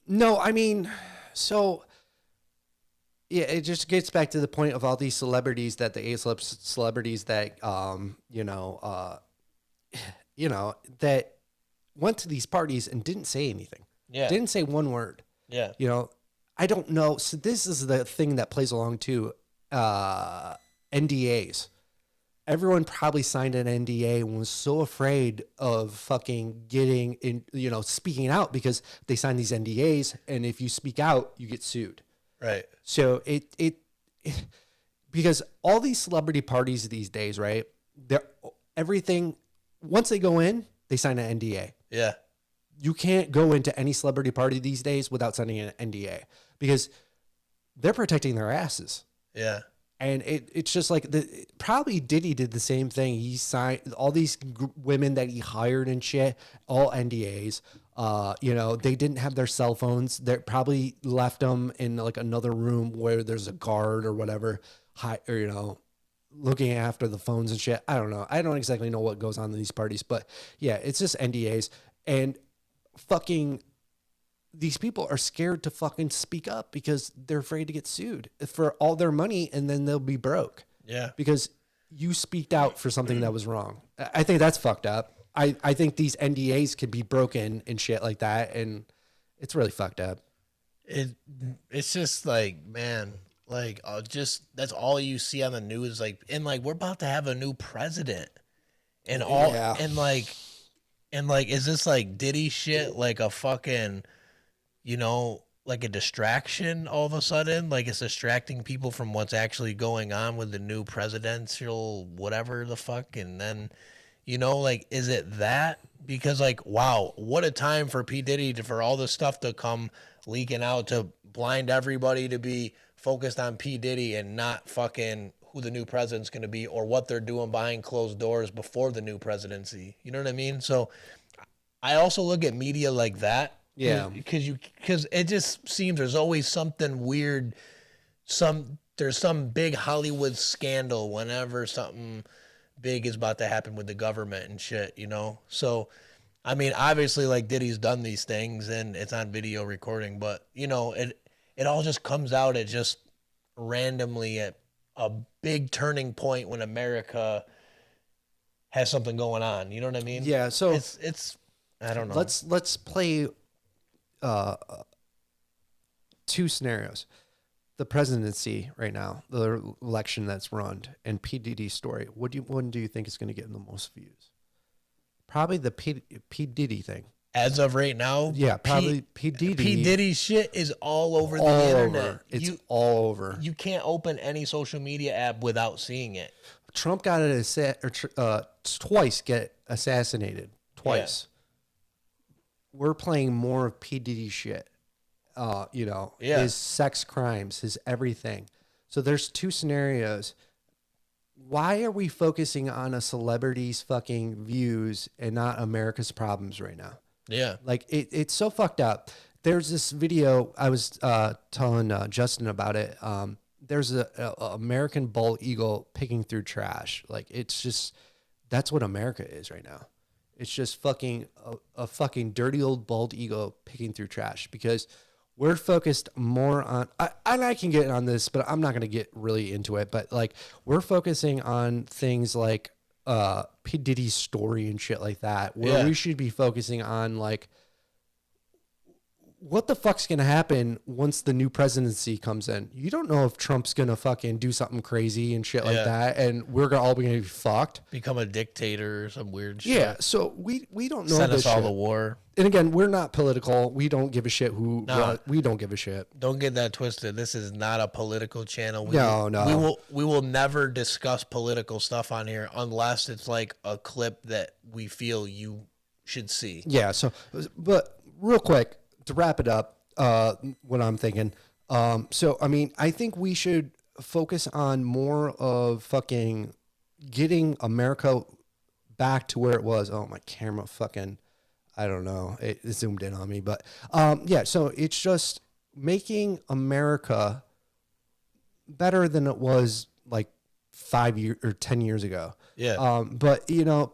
No, I mean, so yeah, it just gets back to the point of all these celebrities that the celebrities that that went to these parties and didn't say anything. Yeah. Didn't say one word. Yeah. I don't know. So this is the thing that plays along to NDAs. Everyone probably signed an NDA and was so afraid of fucking getting in, speaking out, because they signed these NDAs, and if you speak out, you get sued. Right. So it because all these celebrity parties these days, right? They're everything. Once they go in, they sign an NDA. Yeah. You can't go into any celebrity party these days without signing an NDA, because they're protecting their asses. Yeah. And it's just like probably Diddy did the same thing. He signed all these women that he hired and shit, all NDAs. They didn't have their cell phones. They probably left them in like another room where there's a guard or whatever, looking after the phones and shit. I don't know. I don't exactly know what goes on in these parties, but yeah, it's just NDAs. And fucking these people are scared to fucking speak up because they're afraid to get sued for all their money, and then they'll be broke. Yeah. Because you speaked out for something that was wrong. I think that's fucked up. I think these NDAs could be broken and shit like that, and it's really fucked up. It's just like, man, like that's all you see on the news, like, and like we're about to have a new president, and all Yeah. and like is this like Diddy shit like a fucking like a distraction all of a sudden? Like it's distracting people from what's actually going on with the new presidential whatever the fuck, and then like, is it that? Because like, wow, what a time for P Diddy for all this stuff to come leaking out, to blind everybody to be focused on P Diddy and not fucking who the new president's going to be or what they're doing behind closed doors before the new presidency. You know what I mean? So I also look at media like that. Yeah. Because it just seems there's always something weird. There's some big Hollywood scandal whenever something big is about to happen with the government and shit, you know? So, I mean, obviously, like, Diddy's done these things and it's on video recording, but, you know, it all just comes out at just randomly at a big turning point when America has something going on. You know what I mean? Yeah. So it's I don't know. let's play uh, two scenarios. The presidency right now, the election that's run, and P Diddy's story. One do you think is going to get the most views? Probably the P Diddy thing. As of right now, Yeah, probably P Diddy. P Diddy shit is all over the all internet. over. It's all over. You can't open any social media app without seeing it. Trump got twice get assassinated. Twice. We're playing more of P Diddy shit. You know, his sex crimes, his everything. So there's two scenarios. Why are we focusing on a celebrity's fucking views and not America's problems right now? Yeah. Like it's so fucked up. There's this video I was telling Justin about it. There's a American bald eagle picking through trash. Like it's just, that's what America is right now. It's just fucking a fucking dirty old bald eagle picking through trash because we're focused more on, and I can get on this, but I'm not going to get really into it. But like, we're focusing on things like P Diddy's story and shit like that, where we should be focusing on like, what the fuck's going to happen once the new presidency comes in? You don't know if Trump's going to fucking do something crazy and shit like that. And we're all going to be fucked. Become a dictator or some weird shit. Yeah. So we don't know. Send us all to war. And again, we're not political. We don't give a shit who, we don't give a shit. Don't get that twisted. This is not a political channel. No. We will never discuss political stuff on here unless it's like a clip that we feel you should see. Yeah. So, but real quick, to wrap it up, what I'm thinking. So, I mean, I think we should focus on more of fucking getting America back to where it was. Oh, my camera fucking, I don't know. It zoomed in on me, but yeah. So it's just making America better than it was like 5 years or 10 years ago. Yeah. But you know,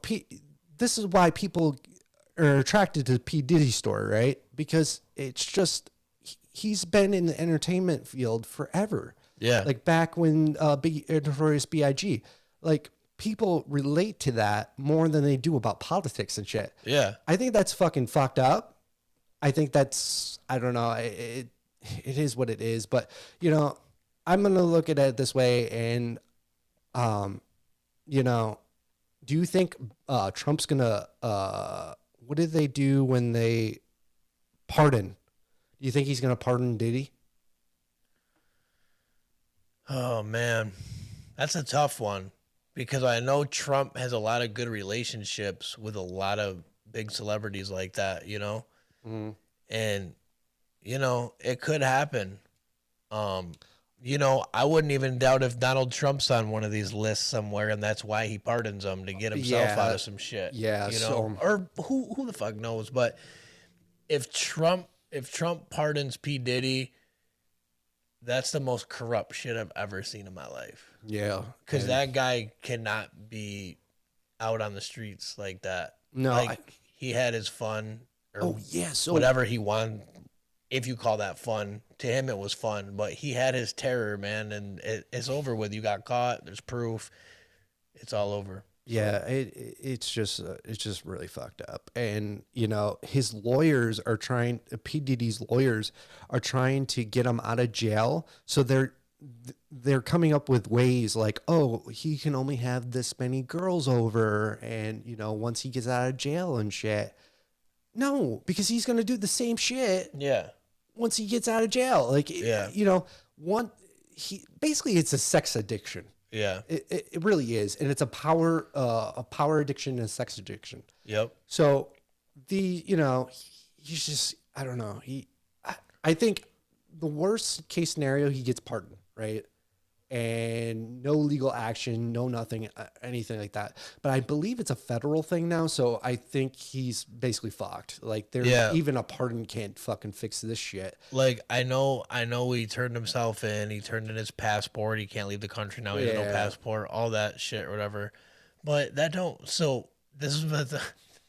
this is why people are attracted to P Diddy's story, right? Because it's just, he's been in the entertainment field forever. Yeah. Like back when Notorious B.I.G. Like people relate to that more than they do about politics and shit. Yeah. I think that's fucking fucked up. I think that's, I don't know. It is what it is. But, you know, I'm going to look at it this way. And, you know, do you think Trump's going to, what did they do when they pardon? Do you think he's going to pardon Diddy? Oh, man. That's a tough one because I know Trump has a lot of good relationships with a lot of big celebrities like that, you know? Mm-hmm. And, you know, it could happen. You know, I wouldn't even doubt if Donald Trump's on one of these lists somewhere, and that's why he pardons them to get himself out of some shit. Yeah, you know, or who the fuck knows? But if Trump pardons P Diddy, that's the most corrupt shit I've ever seen in my life. Yeah, because that guy cannot be out on the streets like that. No, like he had his fun. Or so whatever he wanted. If you call that fun, to him it was fun, but he had his terror, man, and it's over with. You got caught. There's proof. It's all over. Yeah, it's just really fucked up. And you know, his lawyers are trying. P Diddy's lawyers are trying to get him out of jail. So they're coming up with ways like, oh, he can only have this many girls over, and you know, once he gets out of jail and shit. No, because he's gonna do the same shit. Yeah. Once he gets out of jail, like, you know, basically it's a sex addiction. Yeah. It really is. And it's a power addiction and a sex addiction. Yep. So you know, he's just, I don't know. I think the worst case scenario, he gets pardoned, right? and no legal action, no nothing, anything like that. But I believe it's a federal thing now, so I think he's basically fucked. Like, there's Yeah. even a pardon can't fucking fix this shit. Like I know he turned himself in. He turned in his passport. He can't leave the country now. He has no Yeah. passport. All that shit or whatever. But that don't. So this is this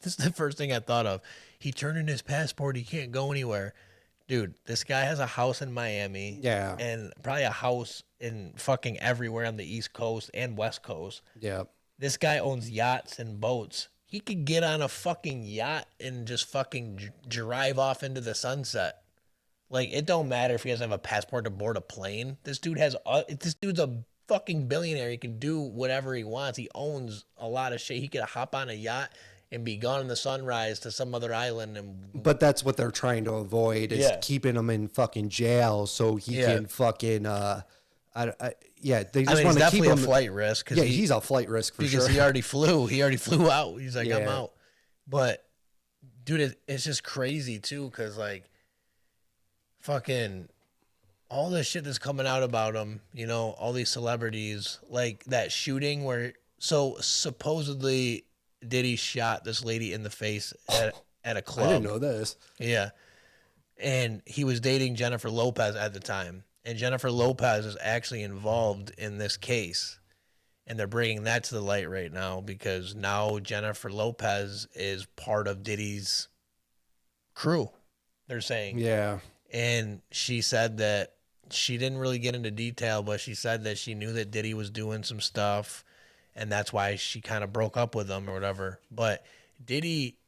is the first thing I thought of. He turned in his passport. He can't go anywhere. Dude, this guy has a house in Miami. Yeah. And probably a house in fucking everywhere on the East Coast and West Coast. Yeah. This guy owns yachts and boats. He could get on a fucking yacht and just fucking drive off into the sunset. Like, it don't matter if he doesn't have a passport to board a plane. This dude's a fucking billionaire. He can do whatever he wants. He owns a lot of shit. He could hop on a yacht and be gone in the sunrise to some other island. But that's what they're trying to avoid is Yeah. keeping him in fucking jail so he can fucking yeah, they just I mean, want he's to keep definitely a him. flight risk. Yeah, he's a flight risk for because sure. he already flew. He already flew out. He's like, I'm Yeah. out. But, dude, it's just crazy, too, because, like, fucking all this shit that's coming out about him, you know, all these celebrities, like that shooting where, so supposedly Diddy shot this lady in the face at a club. I didn't know this. Yeah. And he was dating Jennifer Lopez at the time. And Jennifer Lopez is actually involved in this case. And they're bringing that to the light right now because now Jennifer Lopez is part of Diddy's crew, they're saying. Yeah. And she said that she didn't really get into detail, but she said that she knew that Diddy was doing some stuff. And that's why she kind of broke up with him or whatever. But Diddy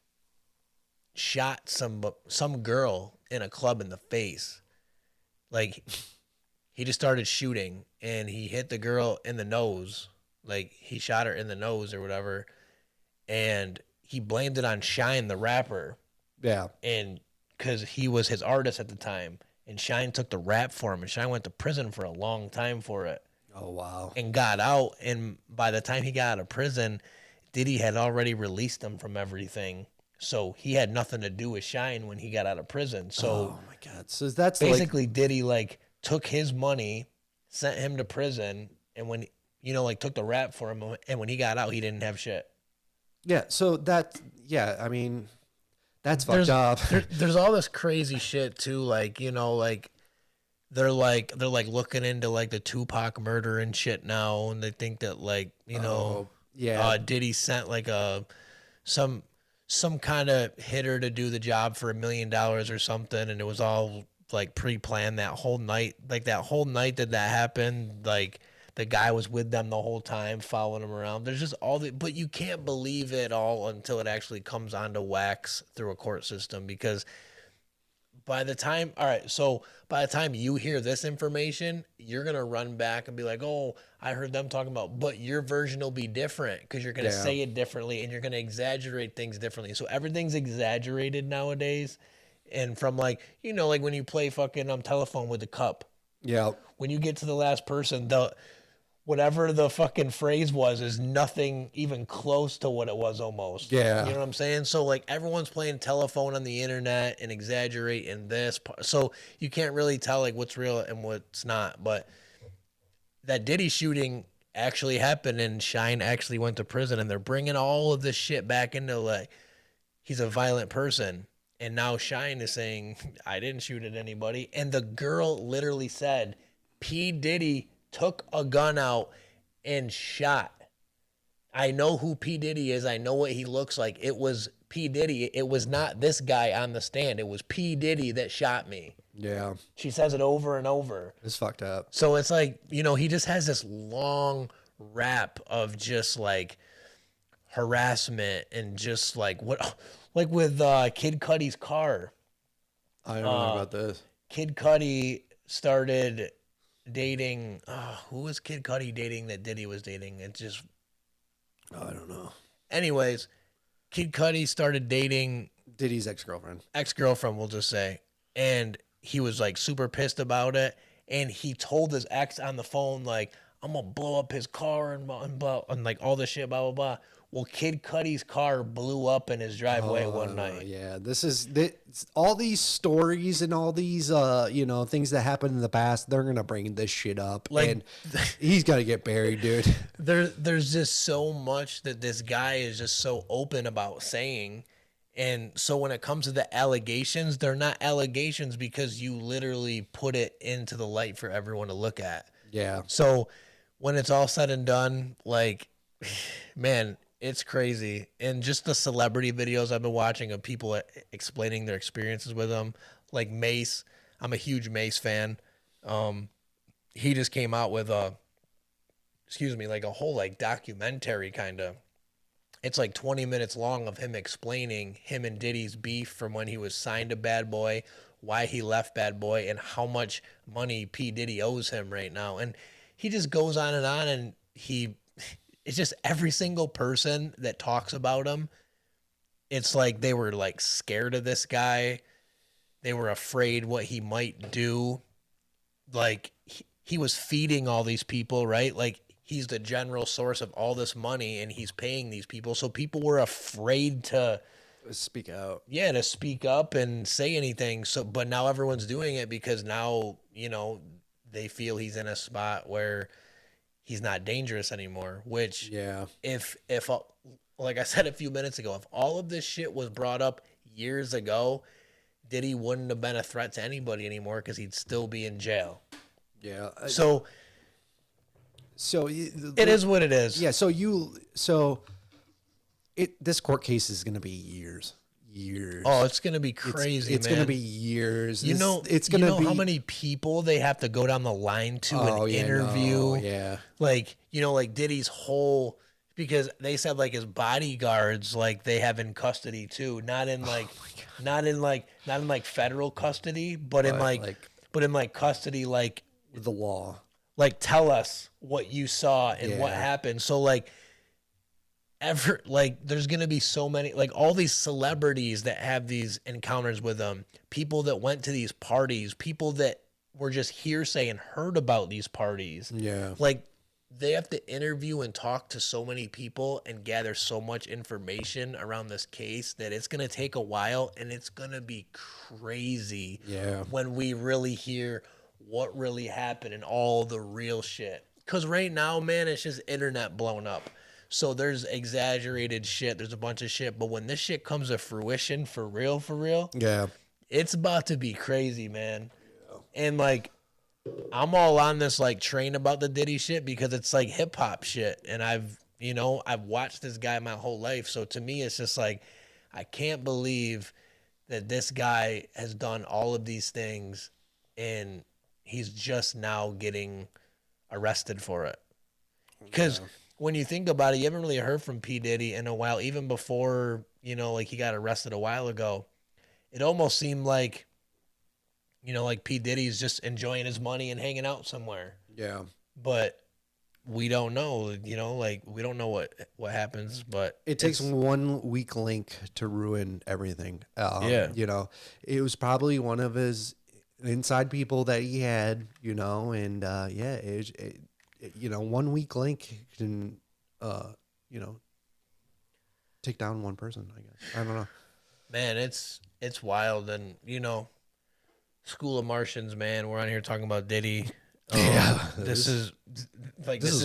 shot some girl in a club in the face. Like, he just started shooting and he hit the girl in the nose. Like, he shot her in the nose or whatever. And he blamed it on Shine, the rapper. Yeah. And because he was his artist at the time. And Shine took the rap for him. And Shine went to prison for a long time for it. Oh, wow. And got out. And by the time he got out of prison, Diddy had already released him from everything. So he had nothing to do with Shine when he got out of prison. So oh my God. So that's basically Diddy like took his money, sent him to prison, and when you know, like took the rap for him, and when he got out, he didn't have shit. yeah. So that, yeah, I mean, that's fucked up. There's all this crazy shit too, like, you know, like they're looking into like the Tupac murder and shit now, and they think that like, you know, yeah. Diddy sent like some kind of hitter to do the job for $1 million or something, and it was all like pre-planned that whole night. Like that whole night that happened, like the guy was with them the whole time, following them around. There's just all the, but you can't believe it all until it actually comes onto wax through a court system. Because by the time, all right, so by the time you hear this information, you're gonna run back and be like, "Oh, I heard them talking about," but your version will be different because you're gonna say it differently and you're gonna exaggerate things differently. So everything's exaggerated nowadays. And from like, you know, like when you play fucking telephone with the cup, Yeah. when you get to the last person, whatever the fucking phrase was is nothing even close to what it was almost. Yeah. You know what I'm saying? So like everyone's playing telephone on the internet and exaggerating this. So you can't really tell like what's real and what's not. But that Diddy shooting actually happened and Shine actually went to prison, and they're bringing all of this shit back into like he's a violent person. And now Shine is saying, I didn't shoot at anybody. And the girl literally said, P Diddy took a gun out and shot. I know who P Diddy is. I know what he looks like. It was P Diddy. It was not this guy on the stand. It was P Diddy that shot me. Yeah. She says it over and over. It's fucked up. So it's like, you know, he just has this long rap of just like harassment and just like what, like with Kid Cudi's car. I don't know about this. Kid Cudi started dating. Who was Kid Cudi dating that Diddy was dating? It just. I don't know. Anyways, Kid Cudi started dating Diddy's ex-girlfriend. We'll just say, and he was like super pissed about it. And he told his ex on the phone, like, I'm gonna blow up his car and like all this shit, blah blah blah. Well, Kid Cudi's car blew up in his driveway one night. Yeah, all these stories and all these things that happened in the past. They're gonna bring this shit up, Like, and he's gonna get buried, dude. there's just so much that this guy is just so open about saying. And so when it comes to the allegations, they're not allegations because you literally put it into the light for everyone to look at. Yeah, So when it's all said and done, like, man, it's crazy. And just the celebrity videos I've been watching of people explaining their experiences with him, like Mace. I'm a huge Mace fan. He just came out with like a whole like documentary kind of. It's like 20 minutes long of him explaining him and Diddy's beef from when he was signed to Bad Boy, why he left Bad Boy, and how much money P Diddy owes him right now. And he just goes on, and it's just every single person that talks about him. It's like they were like scared of this guy. They were afraid what he might do. Like he was feeding all these people, right? Like he's the general source of all this money and he's paying these people. So people were afraid to speak out. Yeah, to speak up and say anything. So but now everyone's doing it because now, they feel he's in a spot where he's not dangerous anymore, which Yeah. if like I said a few minutes ago, if all of this shit was brought up years ago, Diddy wouldn't have been a threat to anybody anymore because he'd still be in jail. Yeah. So it is what it is. Yeah. This court case is going to be years. Oh, it's going to be crazy, it's man. going to be years. It's going to be how many people they have to go down the line to and interview. No, yeah. Like, like Diddy's whole, because they said like his bodyguards, like they have in custody too, not in federal custody, but in like custody, like the law. Like tell us what you saw and what happened. So like there's gonna be so many, like all these celebrities that have these encounters with them, people that went to these parties, people that were just hearsay and heard about these parties. Yeah. Like they have to interview and talk to so many people and gather so much information around this case that it's gonna take a while, and it's gonna be crazy when we really hear what really happened and all the real shit. Because right now, man, it's just internet blown up. So there's exaggerated shit. There's a bunch of shit. But when this shit comes to fruition, for real, yeah, it's about to be crazy, man. Yeah. And like, I'm all on this like train about the Diddy shit because it's like hip hop shit. And I've watched this guy my whole life. So to me, it's just like, I can't believe that this guy has done all of these things and he's just now getting arrested for it. Because when you think about it, you haven't really heard from P Diddy in a while. Even before, like he got arrested a while ago, it almost seemed like, like P Diddy's just enjoying his money and hanging out somewhere. Yeah. But we don't know, like we don't know what happens, but it takes one weak link to ruin everything. It was probably one of his inside people that he had, and one weak link can, take down one person, I guess. I don't know. Man, it's wild. And, School of Martians, man, we're on here talking about Diddy. This is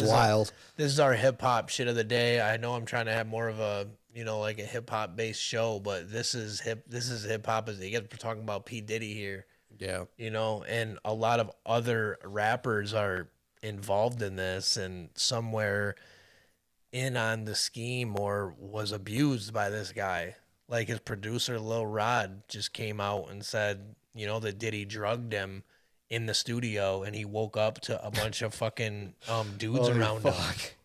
wild. This is our hip hop shit of the day. I know I'm trying to have more of a, like a hip hop based show, but this is hip hop as it gets. We're talking about P Diddy here. Yeah. And a lot of other rappers are involved in this and somewhere in on the scheme or was abused by this guy. Like his producer, Lil Rod, just came out and said, that Diddy drugged him in the studio and he woke up to a bunch of fucking dudes around him.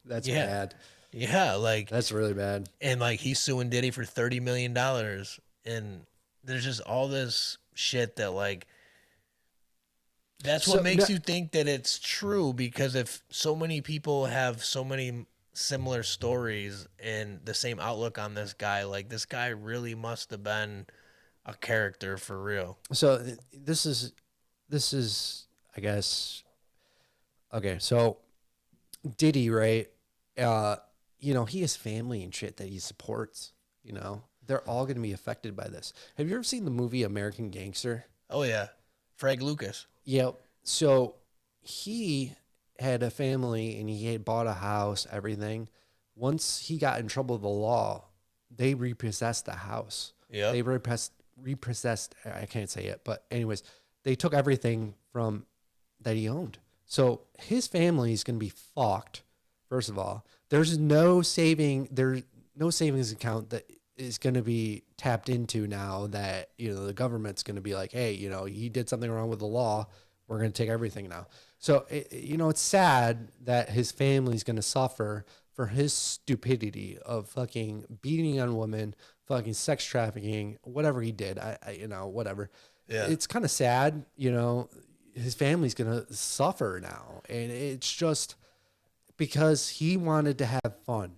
That's bad. Yeah, like that's really bad. And like he's suing Diddy for $30 million. And there's just all this shit that like that's what makes you think that it's true, because if so many people have so many similar stories and the same outlook on this guy, like this guy really must have been a character for real. So this is I guess, okay, so Diddy, right? He has family and shit that he supports. They're all going to be affected by this. Have you ever seen the movie American Gangster? Oh yeah, Frank Lucas. Yep. So he had a family and he had bought a house, everything. Once he got in trouble with the law, they repossessed the house. Yep. They repossessed, I can't say it, but anyways, they took everything from that he owned. So his family is going to be fucked. First of all, there's no savings account that is going to be tapped into now that, the government's going to be like, hey, he did something wrong with the law. We're going to take everything now. So, it's sad that his family's going to suffer for his stupidity of fucking beating on women, fucking sex trafficking, whatever he did. Whatever. Yeah. It's kind of sad, his family's going to suffer now. And it's just because he wanted to have fun.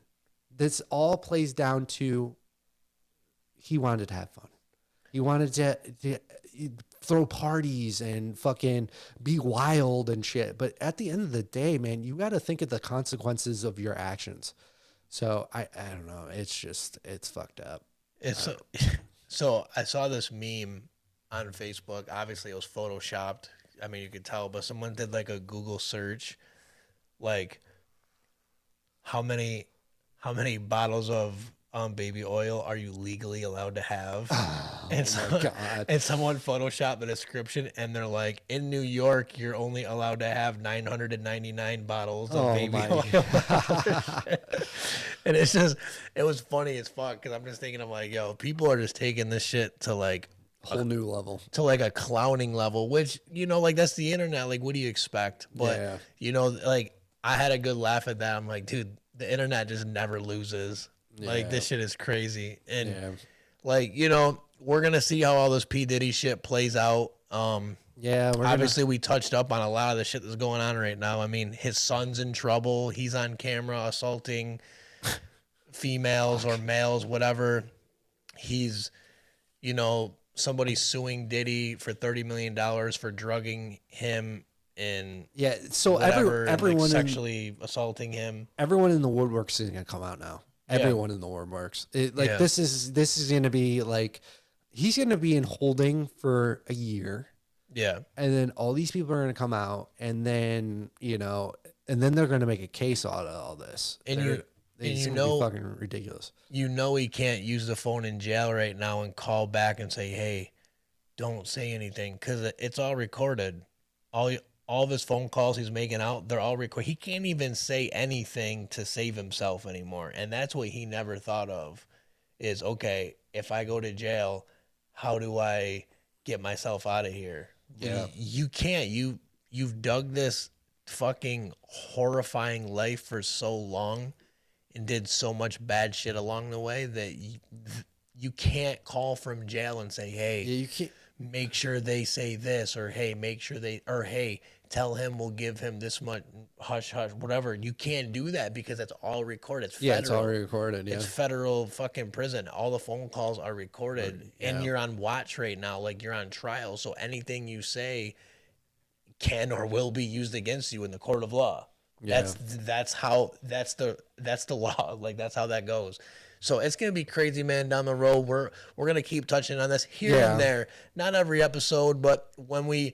This all plays down to he wanted to have fun. He wanted to throw parties and fucking be wild and shit. But at the end of the day, man, you got to think of the consequences of your actions. So I don't know. It's fucked up. So I saw this meme on Facebook. Obviously, it was photoshopped. I mean, you could tell, but someone did like a Google search, like how many bottles of baby oil are you legally allowed to have? My God. And someone photoshopped the description, and they're like, in New York, you're only allowed to have 999 bottles of baby oil. And it was funny as fuck because I'm just thinking, I'm like, yo, people are just taking this shit to like Whole new level. to like a clowning level, which, like that's the internet. Like, what do you expect? But, like I had a good laugh at that. I'm like, dude, the internet just never loses. Like, this shit is crazy. And like, we're going to see how all this P Diddy shit plays out. Obviously we touched up on a lot of the shit that's going on right now. I mean, his son's in trouble. He's on camera assaulting females or males, whatever. He's, somebody's suing Diddy for $30 million for drugging him and so whatever, everyone like sexually assaulting him. Everyone in the woodworks is gonna come out now. Everyone in the woodworks. This is gonna be like he's gonna be in holding for a year. Yeah. And then all these people are gonna come out, and then they're gonna make a case out of all this. And it's gonna be fucking ridiculous. He can't use the phone in jail right now and call back and say, hey, don't say anything, because it's all recorded. All of his phone calls he's making out, they're all recorded. He can't even say anything to save himself anymore. And that's what he never thought of is, okay, if I go to jail, how do I get myself out of here? Yeah. You can't. You've dug this fucking horrifying life for so long and did so much bad shit along the way that you can't call from jail and say, hey, you can't. Make sure they say this, or hey, hey, tell him we'll give him this much, hush, hush, whatever. You can't do that because it's all recorded. It's federal. It's all recorded. Yeah. It's federal fucking prison. All the phone calls are recorded, and you're on watch right now, like you're on trial. So anything you say can or will be used against you in the court of law. Yeah. That's the law. Like that's how that goes. So it's gonna be crazy, man. Down the road, we're gonna keep touching on this here and there. Not every episode, but when we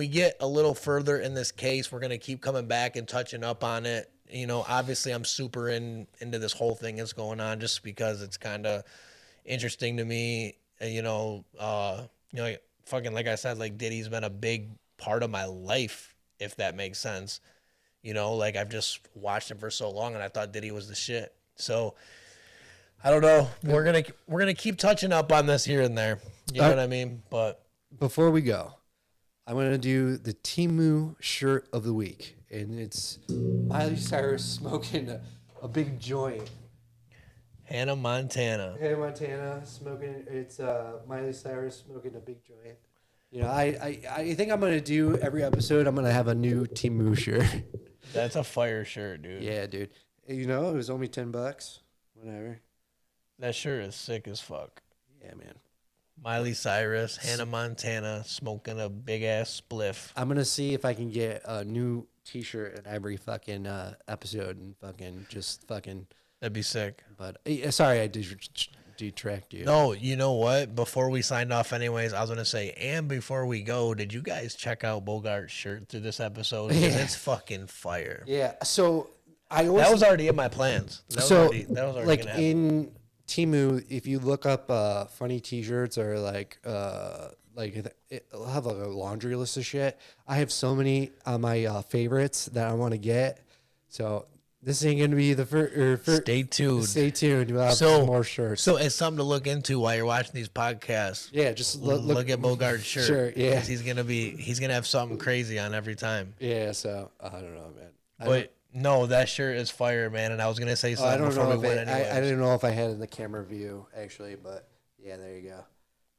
get a little further in this case, we're gonna keep coming back and touching up on it. Obviously, I'm super into this whole thing that's going on, just because it's kind of interesting to me. Fucking like I said, like Diddy's been a big part of my life, if that makes sense. Like I've just watched him for so long, and I thought Diddy was the shit. So. I don't know. We're gonna keep touching up on this here and there. You know what I mean? But before we go, I'm gonna do the Temu shirt of the week, and it's Miley Cyrus smoking a big joint. Hannah Montana smoking. It's Miley Cyrus smoking a big joint. I think I'm gonna do every episode. I'm gonna have a new Temu shirt. That's a fire shirt, dude. Yeah, dude. It was only $10. Whatever. That shirt is sick as fuck. Yeah, man. Miley Cyrus, Hannah Montana, smoking a big ass spliff. I'm gonna see if I can get a new T-shirt in every fucking episode and fucking just fucking. That'd be sick. But sorry, I detract you. No, you know what? Before we signed off, anyways, I was gonna say, and before we go, did you guys check out Bogart's shirt through this episode? Because it's fucking fire. Yeah. So I always, That was already in my plans. That was already like gonna happen. in Temu, if you look up funny T-shirts or like it'll have like a laundry list of shit. I have so many on my favorites that I want to get. So this ain't gonna be the first. Stay tuned. Stay tuned. We'll have some more shirts. So it's something to look into while you're watching these podcasts. Yeah, just Look at Bogart's shirt. Sure, yeah. 'Cause he's gonna have something crazy on every time. Yeah, so I don't know, man. But no, that shirt is fire, man. And I was gonna say I something don't before know we if went. I didn't know if I had it in the camera view actually, but yeah, there you go.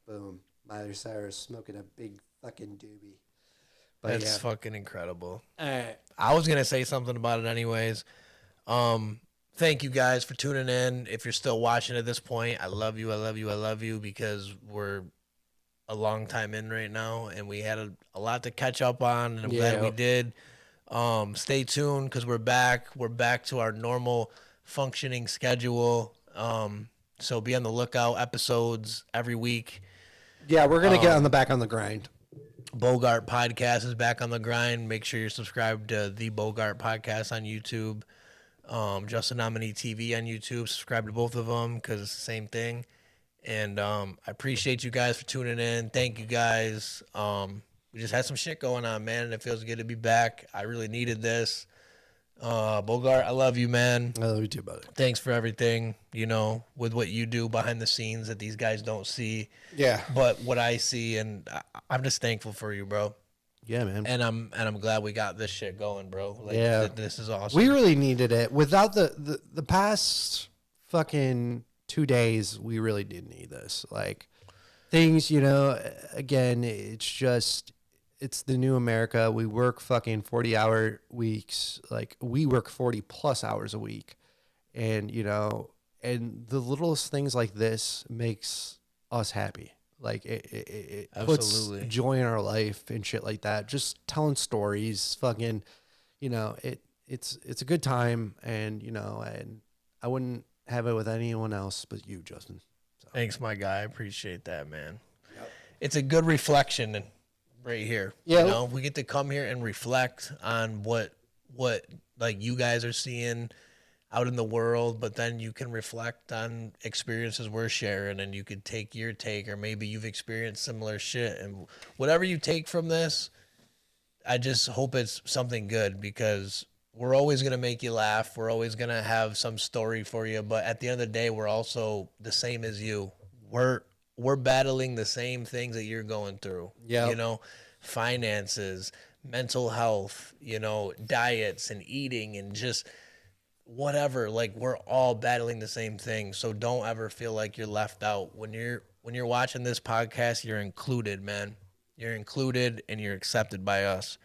Boom. Miley Cyrus smoking a big fucking doobie. But That's fucking incredible. All right. I was gonna say something about it anyways. Thank you guys for tuning in. If you're still watching at this point, I love you. I love you. I love you because we're a long time in right now, and we had a lot to catch up on, and I'm glad we did. Stay tuned because we're back. We're back to our normal functioning schedule. So be on the lookout. Episodes every week. Yeah, we're gonna get back on the grind. Bogart Podcast is back on the grind. Make sure you're subscribed to the Bogart Podcast on YouTube. JustinNominee TV on YouTube. Subscribe to both of them because it's the same thing. And I appreciate you guys for tuning in. Thank you guys. We just had some shit going on, man, and it feels good to be back. I really needed this. Bogart, I love you, man. I love you too, buddy. Thanks for everything, with what you do behind the scenes that these guys don't see. Yeah. But what I see, and I'm just thankful for you, bro. Yeah, man. And I'm glad we got this shit going, bro. Like, yeah. This is awesome. We really needed it. Without the past fucking 2 days, we really did need this. Like, things, again, it's the new America. We work fucking 40-hour weeks. Like, we work 40 plus hours a week. And, and the littlest things like this makes us happy. Like it puts joy in our life and shit like that. Just telling stories, fucking, it's a good time, and and I wouldn't have it with anyone else but you, Justin. So. Thanks, my guy. I appreciate that, man. Yep. It's a good reflection right here. Yeah, we get to come here and reflect on what like you guys are seeing out in the world, but then you can reflect on experiences we're sharing, and you could take your take, or maybe you've experienced similar shit, and whatever you take from this, I just hope it's something good, because we're always going to make you laugh. We're always going to have some story for you, but at the end of the day, we're also the same as you. We're battling the same things that you're going through. Yeah. Finances, mental health, diets and eating and just whatever. Like, we're all battling the same thing. So don't ever feel like you're left out. When you're watching this podcast, you're included, man. You're included and you're accepted by us.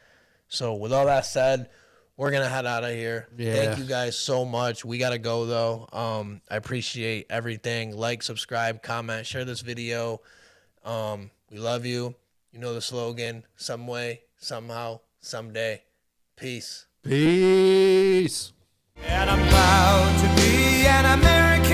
So with all that said, we're going to head out of here. Yeah. Thank you guys so much. We got to go, though. I appreciate everything. Like, subscribe, comment, share this video. We love you. You know the slogan: some way, somehow, someday. Peace. Peace. And I'm proud to be an American.